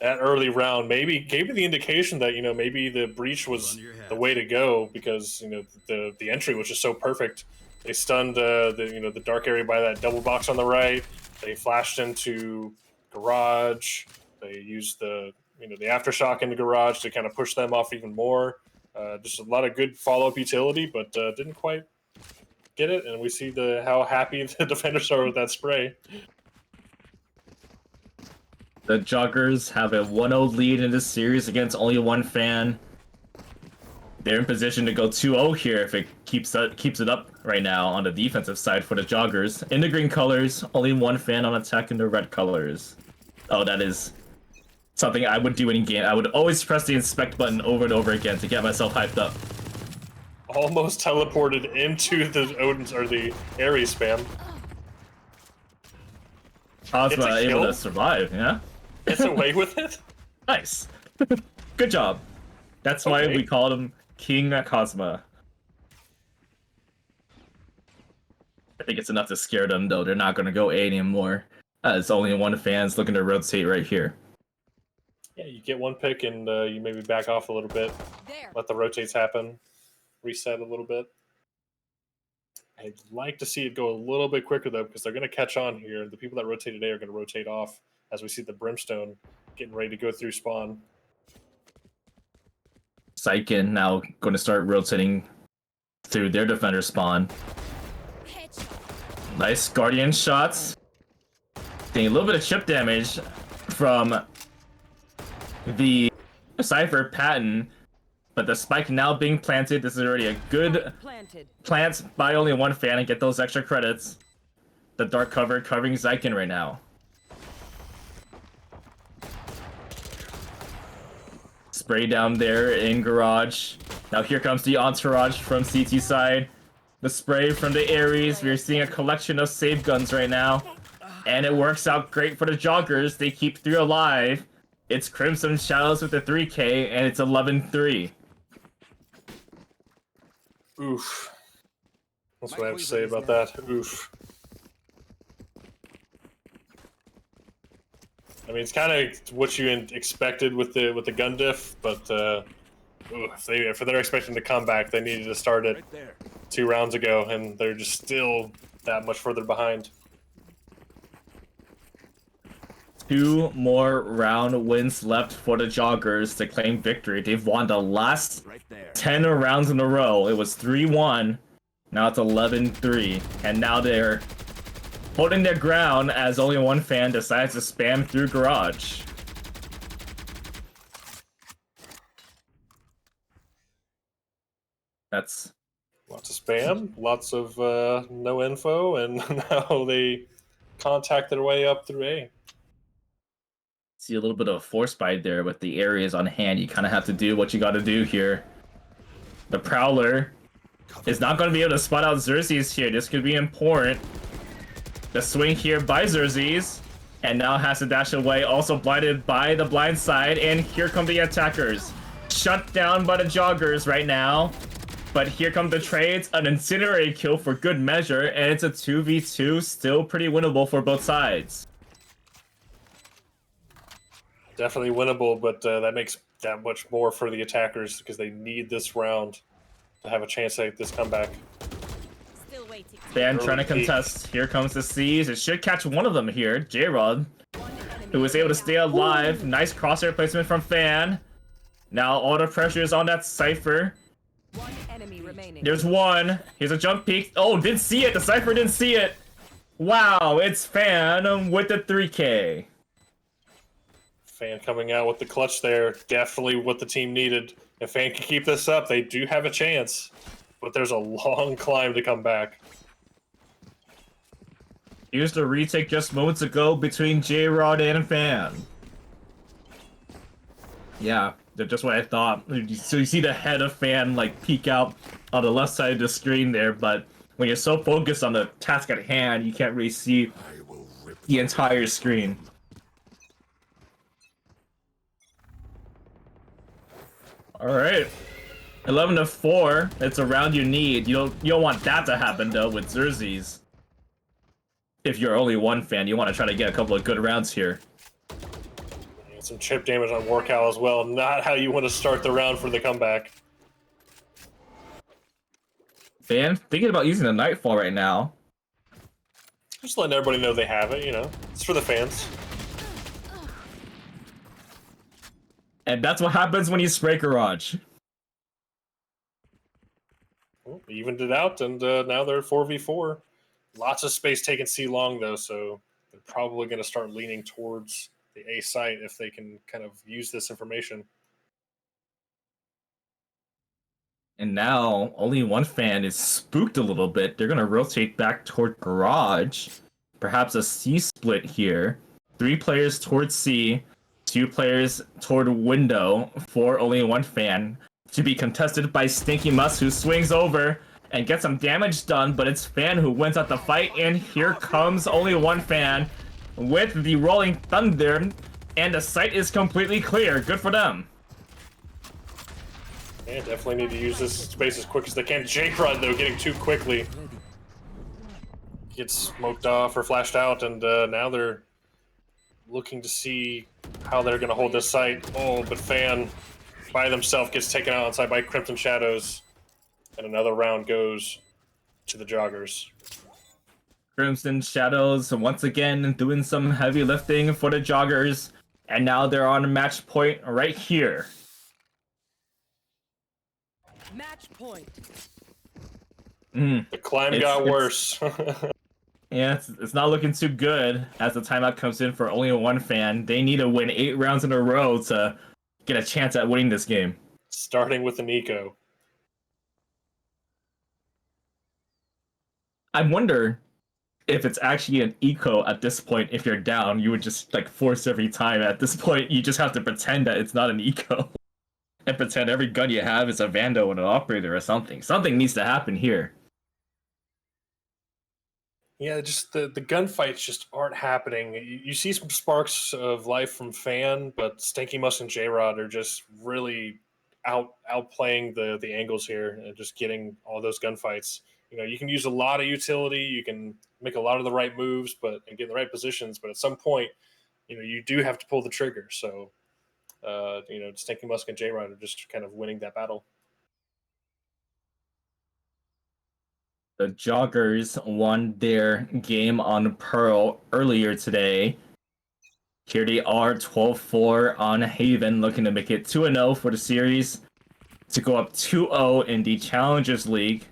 That early round maybe gave me the indication that, maybe the breach was the way to go because, the entry was just so perfect. They stunned the dark area by that double box on the right. They flashed into Garage. They used the Aftershock into Garage to kind of push them off even more. Just a lot of good follow-up utility, but didn't quite get it. And we see how happy the defenders are with that spray. The Joggers have a 1-0 lead in this series against only one fan. They're in position to go 2-0 here if it keeps it up right now on the defensive side for the Joggers. In the green colors, only one fan on attack in the red colors. Oh, that is something I would do in game. I would always press the inspect button over and over again to get myself hyped up. Almost teleported into the Odin's or the Ares spam. Cosma able to survive, yeah? Gets away with it? Nice. Good job. That's why we called him King Cosma. I think it's enough to scare them, though. They're not going to go A anymore. It's only one fan's looking to rotate right here. Yeah, you get one pick and you maybe back off a little bit. Let the rotates happen. Reset a little bit. I'd like to see it go a little bit quicker, though, because they're going to catch on here. The people that rotate today are going to rotate off as we see the Brimstone getting ready to go through spawn. Sykin now going to start rotating through their defender spawn. Nice Guardian shots. Getting a little bit of chip damage from the Cypher Patton, but the spike now being planted. This is already a good plant by only one fan and get those extra credits. The dark cover covering Zykin right now. Spray down there in Garage. Now here comes the entourage from CT side. The spray from the Ares. We're seeing a collection of save guns right now. And it works out great for the Joggers. They keep 3 alive. It's Crimson Shadows with the 3K, and it's 11-3. Oof. That's what I have to say about that. Oof. I mean, it's kind of what you expected with the gun diff, but if they're expecting to come back, they needed to start it 2 rounds ago, and they're just still that much further behind. 2 more round wins left for the Joggers to claim victory. They've won the last 10 rounds in a row. It was 3-1. Now it's 11-3. And now they're holding their ground as only one fan decides to spam through Garage. That's lots of spam, lots of no info, and now they contact their way up through A. See a little bit of a force bite there with the areas on hand. You kind of have to do what you got to do here. The Prowler is not going to be able to spot out Xerxes here. This could be important. The swing here by Xerxes, and now has to dash away. Also blinded by the blind side, and here come the attackers. Shut down by the Joggers right now. But here come the trades. An incinerary kill for good measure, and it's a 2v2. Still pretty winnable for both sides. Definitely winnable, but that makes that much more for the attackers because they need this round to have a chance at this comeback. Still waiting. Fan trying to contest. Here comes the C's. It should catch one of them here. J-Rod, who was able to stay alive. Nice crosshair placement from Fan. Now all the pressure is on that Cypher. One enemy remaining. There's one. Here's a jump peek. Oh, didn't see it. The Cypher didn't see it. Wow, it's Fan with the 3K. Fan coming out with the clutch there. Definitely what the team needed. If Fan can keep this up, they do have a chance. But there's a long climb to come back. Here's the retake just moments ago between J-Rod and Fan. Yeah, that's just what I thought. So you see the head of Fan like peek out on the left side of the screen there, but when you're so focused on the task at hand, you can't really see the entire screen. Alright. 11-4. It's a round you need. You don't want that to happen though with Xerxes. If you're only one fan, you want to try to get a couple of good rounds here. Some chip damage on Workout as well. Not how you want to start the round for the comeback. Fan thinking about using the Nightfall right now. Just letting everybody know they have it, you know. It's for the fans. And that's what happens when you spray Garage. Well, evened it out, and now they're 4v4. Lots of space taking C long, though, so they're probably going to start leaning towards the A site if they can kind of use this information. And now, only one fan is spooked a little bit. They're going to rotate back toward Garage. Perhaps a C split here. 3 players towards C, 2 players toward Window, for only one fan. To be contested by Stinky Musk, who swings over and gets some damage done, but it's Fan who wins out the fight, and here comes only one fan with the Rolling Thunder, and the site is completely clear. Good for them. Yeah, definitely need to use this space as quick as they can. J-Rod, though, getting too quickly. Gets smoked off or flashed out, and now they're looking to see how they're going to hold this site. Oh, but Fan by themselves gets taken out outside by Crimson Shadows. And another round goes to the Joggers. Crimson Shadows once again doing some heavy lifting for the Joggers. And now they're on a match point right here. Match point. The climb got worse. Yeah, it's not looking too good as the timeout comes in for only one fan. They need to win 8 rounds in a row to get a chance at winning this game. Starting with an eco. I wonder if it's actually an eco at this point. If you're down, you would just like force every time. At this point, you just have to pretend that it's not an eco. And pretend every gun you have is a Vando and an operator or something. Something needs to happen here. Yeah, just the gunfights just aren't happening. You see some sparks of life from Fan, but Stinky Musk and J-Rod are just really outplaying the angles here and just getting all those gunfights. You know, you can use a lot of utility, you can make a lot of the right moves, and get in the right positions, but at some point, you know, you do have to pull the trigger. So, you know, Stinky Musk and J-Rod are just kind of winning that battle. The Joggers won their game on Pearl earlier today. Here they are, 12-4 on Haven, looking to make it 2-0 for the series, to go up 2-0 in the Challengers League,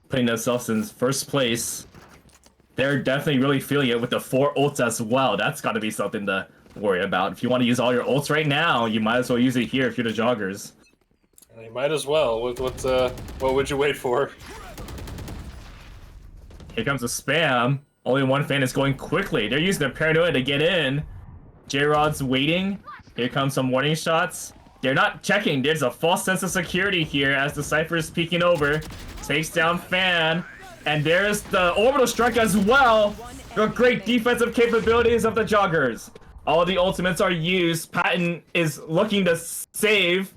putting themselves in first place. They're definitely really feeling it with the 4 ults as well. That's got to be something to worry about. If you want to use all your ults right now, you might as well use it here if you're the Joggers. You might as well. What would you wait for? Here comes a spam. Only one fan is going quickly. They're using their paranoia to get in. J-Rod's waiting. Here comes some warning shots. They're not checking. There's a false sense of security here as the Cypher is peeking over. Takes down Fan. And there's the orbital strike as well. The great defensive capabilities of the Joggers. All of the ultimates are used. Patton is looking to save.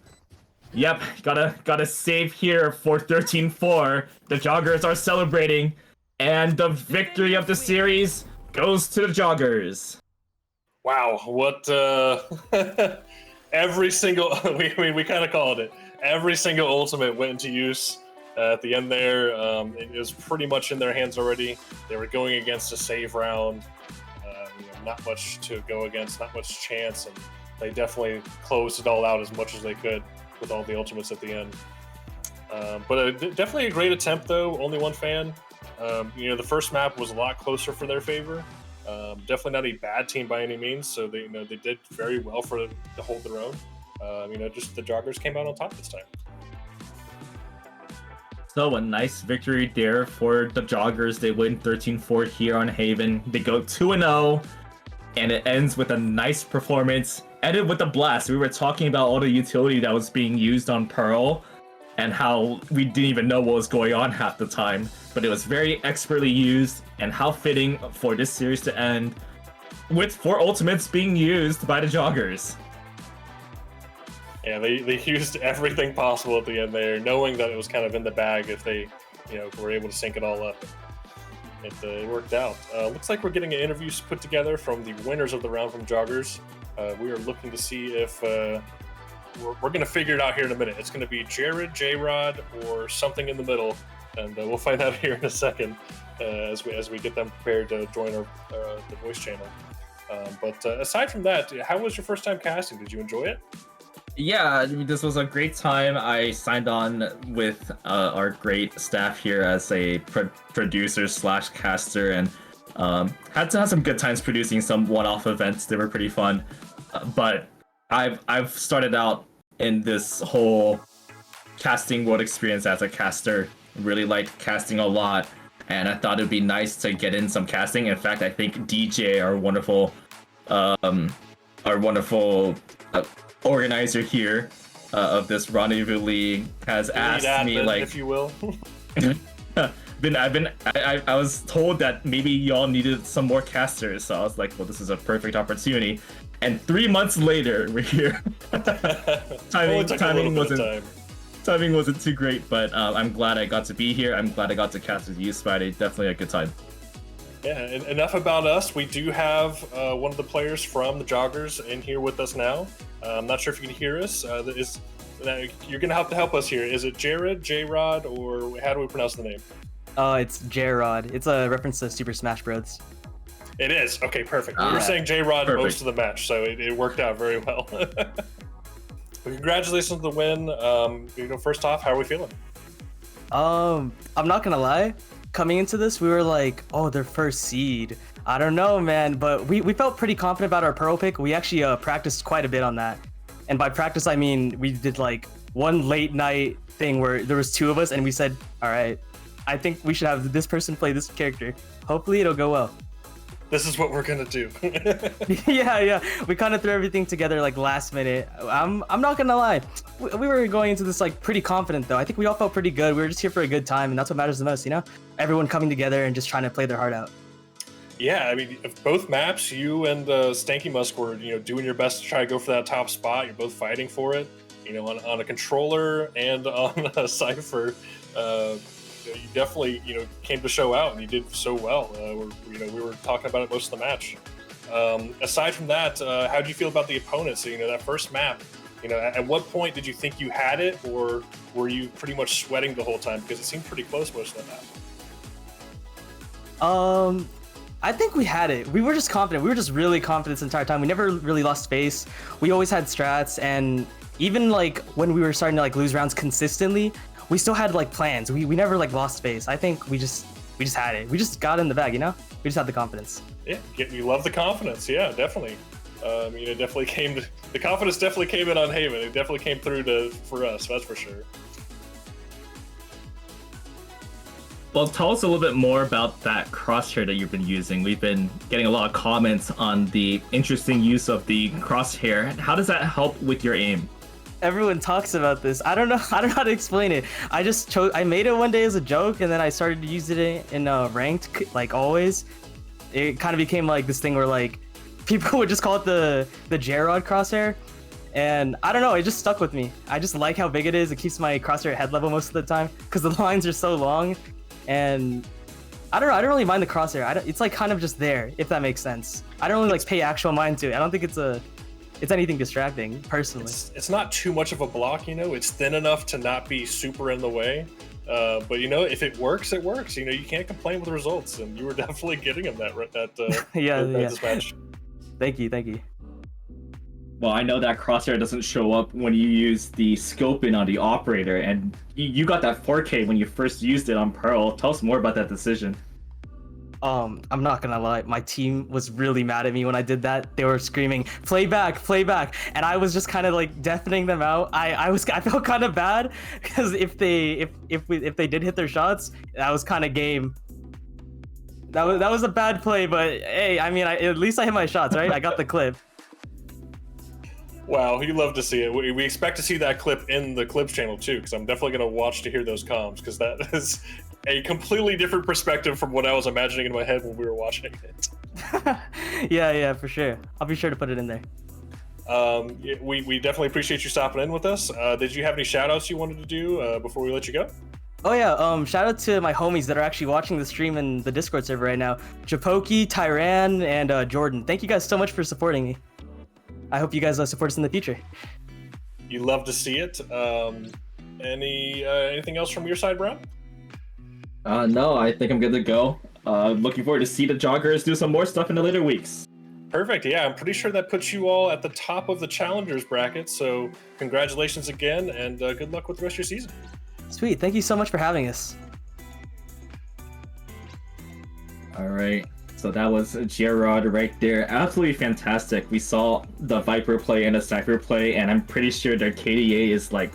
Yep, gotta save here for 13-4. The Joggers are celebrating. And the victory of the series goes to the Joggers. Wow, what every single we kind of called it. Every single ultimate went into use at the end there. It was pretty much in their hands already. They were going against a save round. Not much to go against, not much chance, and they definitely closed it all out as much as they could with all the ultimates at the end. But definitely a great attempt, though. Only one fan. The first map was a lot closer for their favor. Definitely not a bad team by any means. So they did very well to hold their own. Just the Joggers came out on top this time. So a nice victory there for the Joggers. They win 13-4 here on Haven. They go 2-0, and it ends with a nice performance. Ended with a blast. We were talking about all the utility that was being used on Pearl, and how we didn't even know what was going on half the time. But it was very expertly used, and how fitting for this series to end with 4 ultimates being used by the Joggers. Yeah, they used everything possible at the end there, knowing that it was kind of in the bag if they, were able to sync it all up. It worked out. Looks like we're getting an interview put together from the winners of the round from Joggers. We are looking to see if we're going to figure it out here in a minute. It's going to be Jared, J-Rod, or something in the middle, and we'll find out here in a second as we get them prepared to join the voice channel. But aside from that, how was your first time casting? Did you enjoy it? Yeah, this was a great time. I signed on with our great staff here as a producer/caster, and had to have some good times producing some one-off events. They were pretty fun. But I've started out in this whole casting world experience as a caster. Really liked casting a lot, and I thought it'd be nice to get in some casting. In fact, I think DJ, our wonderful organizer here of this Rendezvous League, has asked me, like, if you will. I was told that maybe y'all needed some more casters, so I was like, well, this is a perfect opportunity. And 3 months later, we're here. Timing wasn't too great, but I'm glad I got to be here. I'm glad I got to cast with you, Spidey. Definitely a good time. Yeah, and enough about us. We do have one of the players from the Joggers in here with us now. I'm not sure if you can hear us. You're going to have to help us here. Is it Jared, J-Rod, or how do we pronounce the name? It's J-Rod. It's a reference to Super Smash Bros. It is. Okay, perfect. We were saying J-Rod most of the match, so it worked out very well. Congratulations on the win. First off, how are we feeling? I'm not gonna lie. Coming into this, we were like, oh, their first seed. I don't know, man, but we felt pretty confident about our Pearl pick. We actually practiced quite a bit on that. And by practice, I mean we did like one late night thing where there was 2 of us, and we said, all right, I think we should have this person play this character. Hopefully it'll go well. This is what we're gonna do. Yeah. We kind of threw everything together like last minute. I'm not gonna lie. We were going into this like pretty confident though. I think we all felt pretty good. We were just here for a good time, and that's what matters the most, Everyone coming together and just trying to play their heart out. Yeah, I mean, both maps, you and Stanky Musk were, doing your best to try to go for that top spot. You're both fighting for it, on a controller and on a Cypher. You definitely, came to show out, and you did so well. We were talking about it most of the match. Aside from that, how do you feel about the opponents? So, that first map, at what point did you think you had it, or were you pretty much sweating the whole time? Because it seemed pretty close most of the map. I think we had it. We were just confident. We were just really confident this entire time. We never really lost face. We always had strats, and even like when we were starting to like lose rounds consistently, we still had like plans. We never like lost face. I think we just had it. We just got in the bag, We just had the confidence. Yeah, you love the confidence. Yeah, definitely. The confidence definitely came in on Haven. It definitely came through for us. That's for sure. Well, tell us a little bit more about that crosshair that you've been using. We've been getting a lot of comments on the interesting use of the crosshair. How does that help with your aim? Everyone talks about this. I don't know how to explain it. I made it one day as a joke, and then I started to use it in ranked, like always. It kind of became like this thing where like people would just call it the J-Rod crosshair. And I don't know, it just stuck with me. I just like how big it is. It keeps my crosshair head level most of the time because the lines are so long. And I don't know, I don't really mind the crosshair. It's like kind of just there, if that makes sense. I don't really like pay actual mind to it. I don't think it's anything distracting, personally. It's not too much of a block, It's thin enough to not be super in the way. But you know, if it works, it works. You know, you can't complain with the results, and you were definitely getting him this match. Thank you. Well, I know that crosshair doesn't show up when you use the scoping on the operator, and you got that 4K when you first used it on Pearl. Tell us more about that decision. I'm not gonna lie, my team was really mad at me when I did that. They were screaming, play back, and I was just kind of like deafening them out. I felt kind of bad because if they did hit their shots, that was kind of game. That was a bad play, but hey, I mean, at least I hit my shots, right? I got the clip. Wow, you love to see it. We expect to see that clip in the clips channel too, because I'm definitely gonna watch to hear those comms, because that is a completely different perspective from what I was imagining in my head when we were watching it. Yeah, for sure. I'll be sure to put it in there. We definitely appreciate you stopping in with us. Did you have any shout outs you wanted to do before we let you go? Oh yeah, shout out to my homies that are actually watching the stream in the Discord server right now. Japoki, Tyran, and Jordan. Thank you guys so much for supporting me. I hope you guys support us in the future. You love to see it. Anything else from your side, Brown? No, I think I'm good to go. Looking forward to see the Joggers do some more stuff in the later weeks. Perfect. Yeah, I'm pretty sure that puts you all at the top of the challengers bracket. So congratulations again, and good luck with the rest of your season. Sweet. Thank you so much for having us. All right. So that was Gerard right there. Absolutely fantastic. We saw the Viper play and the Cypher play, and I'm pretty sure their KDA is like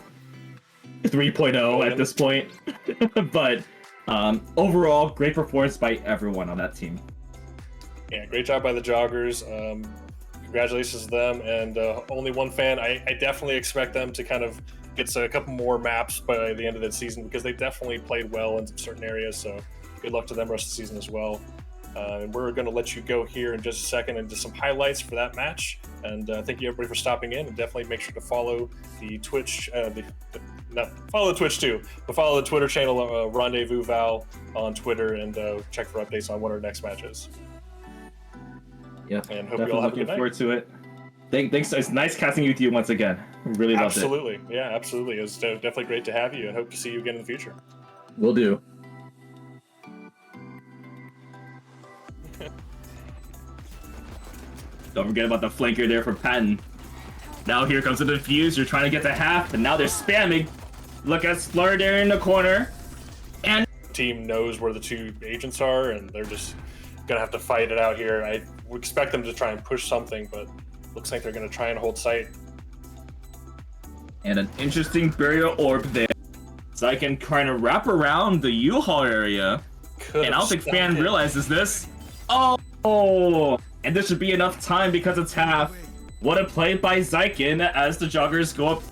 3.0 at this point. But overall, great performance by everyone on that team. Yeah, great job by the Joggers. Congratulations to them. And only one fan, I definitely expect them to kind of get a couple more maps by the end of the season, because they definitely played well in certain areas. So good luck to them rest of the season as well. And we're going to let you go here in just a second into some highlights for that match. And thank you everybody for stopping in, and definitely make sure to follow the Twitch, follow the Twitch too, but follow the Twitter channel Rendezvous Val on Twitter, and check for updates on what our next match is. Yeah, and hope you all have a good night. Looking forward to it. Thanks. It's nice casting with you once again. Really loved it. Absolutely. Yeah, absolutely. It was definitely great to have you, and hope to see you again in the future. Will do. Don't forget about the flanker there for Patton. Now here comes the defuse. You're trying to get to half, and now they're spamming. Look at Splur there in the corner. And the team knows where the two agents are, and they're just gonna have to fight it out here. I would expect them to try and push something, but looks like they're gonna try and hold sight. And an interesting burial orb there. So I can kind of wrap around the U-Haul area. And I don't think Fan realizes this. Oh! And this should be enough time because it's half. What a play by Zykin as the Joggers go up.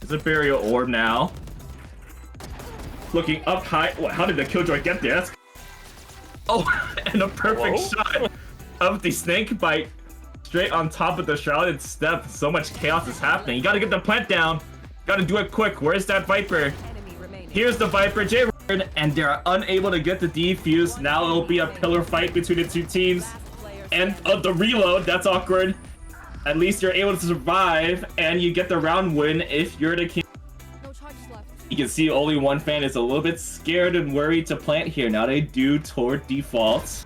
It's a burial orb now. Looking up high. What, how did the Killjoy get there? Oh, and a perfect shot of the snake bite straight on top of the shrouded step. So much chaos is happening. You gotta get the plant down. Gotta do it quick. Where's that Viper? Here's the Viper, and they're unable to get the defuse. Now it'll be a pillar fight between the two teams. And the reload, that's awkward. At least you're able to survive, and you get the round win if you're the king. No charges left. You can see only one fan is a little bit scared and worried to plant here. Now they do toward default.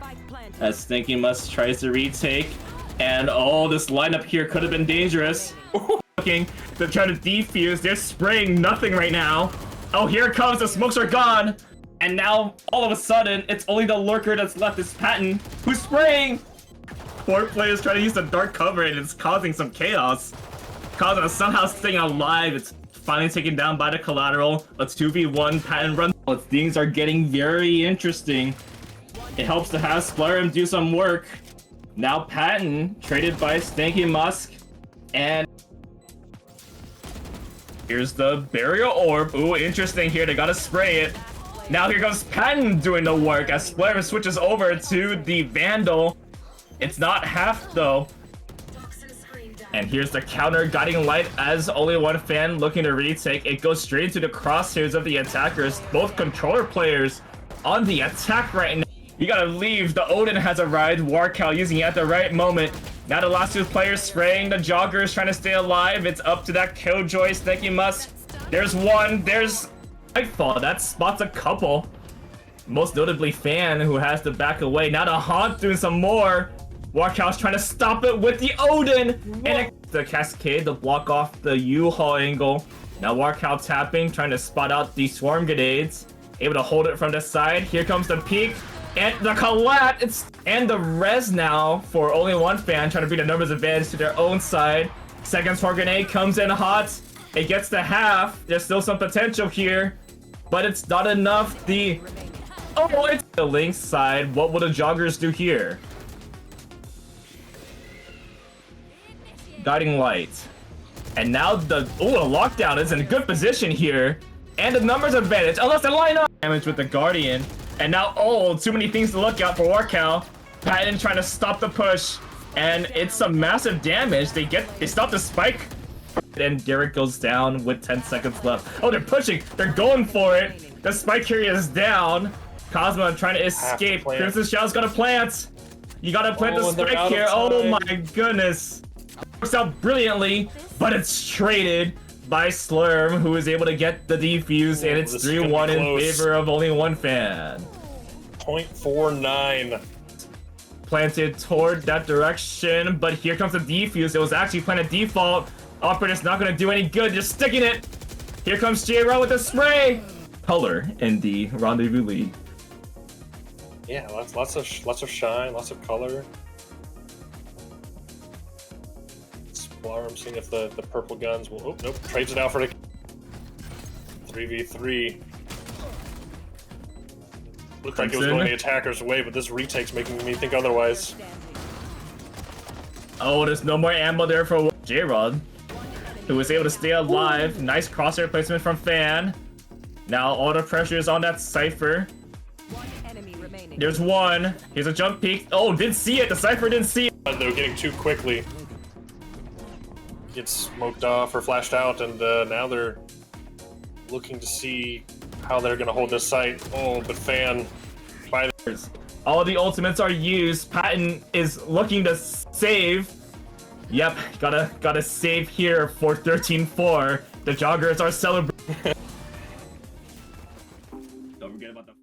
As Stinky Musk tries to retake. And this lineup here could have been dangerous. They're trying to defuse. They're spraying nothing right now. Oh, here it comes. The smokes are gone. And now, all of a sudden, it's only the lurker that's left is Patton, who's spraying. Four players trying to use the dark cover, and it's causing some chaos. Causing us somehow staying alive. It's finally taken down by the collateral. A 2v1 Patton run. Things are getting very interesting. It helps to have Splurm do some work. Now Patton, traded by Stanky Musk. And here's the burial orb. Ooh, interesting here. They gotta spray it. Now here comes Patton doing the work as Splurm switches over to the Vandal. It's not half though. And here's the counter guiding light as only one fan looking to retake. It goes straight into the crosshairs of the attackers. Both controller players on the attack right now. You gotta leave. The Odin has arrived. Warcal using it at the right moment. Now the last two players spraying. The Joggers trying to stay alive. It's up to that Killjoy Sneaky Musk. There's one. There's Nightfall. That spots a couple. Most notably Fan, who has to back away. Now the Haunt doing some more. Warcow's trying to stop it with the Odin. And the Cascade to block off the U-Haul angle. Now Warcow tapping, trying to spot out the Swarm Grenades. Able to hold it from the side. Here comes the peek. And the collat. And the res now for only one Fan, trying to bring the numbers advantage to their own side. Second Swarm Grenade comes in hot. It gets to half. There's still some potential here, but it's not enough. It's the Lynx side. What will the Joggers do here? Guiding Light. And now the lockdown is in a good position here. And the numbers advantage, unless they line up. Damage with the Guardian. And now, too many things to look out for Warcow. Patton trying to stop the push. And it's some massive damage. They stop the spike. And Garrett goes down with 10 seconds left. Oh, they're pushing. They're going for it. The spike carrier is down. Cosmo trying to escape. Crimson Shell's gotta plant. You gotta plant the spike here. Oh my goodness. Works out brilliantly, but it's traded by Slurm, who is able to get the defuse, and it's 3-1 in favor of only one Fan. 0.49. Planted toward that direction, but here comes the defuse. It was actually planted default. Operator's not gonna do any good, just sticking it. Here comes J-Ron with the spray. Color in the Rendezvous League. Yeah, lots of shine, lots of color. Explorer, I'm seeing if the purple guns will. Oh nope, trades it out for the 3v3. Looked like it was going the attacker's way, but this retake's making me think otherwise. Oh, there's no more ammo there for J-Rod, who was able to stay alive. Nice crosshair placement from Fan. Now all the pressure is on that Cypher. There's one. Here's a jump peek. Oh, didn't see it. The Cypher didn't see it. They were getting too quickly. Gets smoked off or flashed out, and now they're looking to see how they're going to hold this site. Oh, but Fan. All the ultimates are used. Patton is looking to save. Yep, gotta save here for 13-4. The Joggers are celebrating. Don't forget about the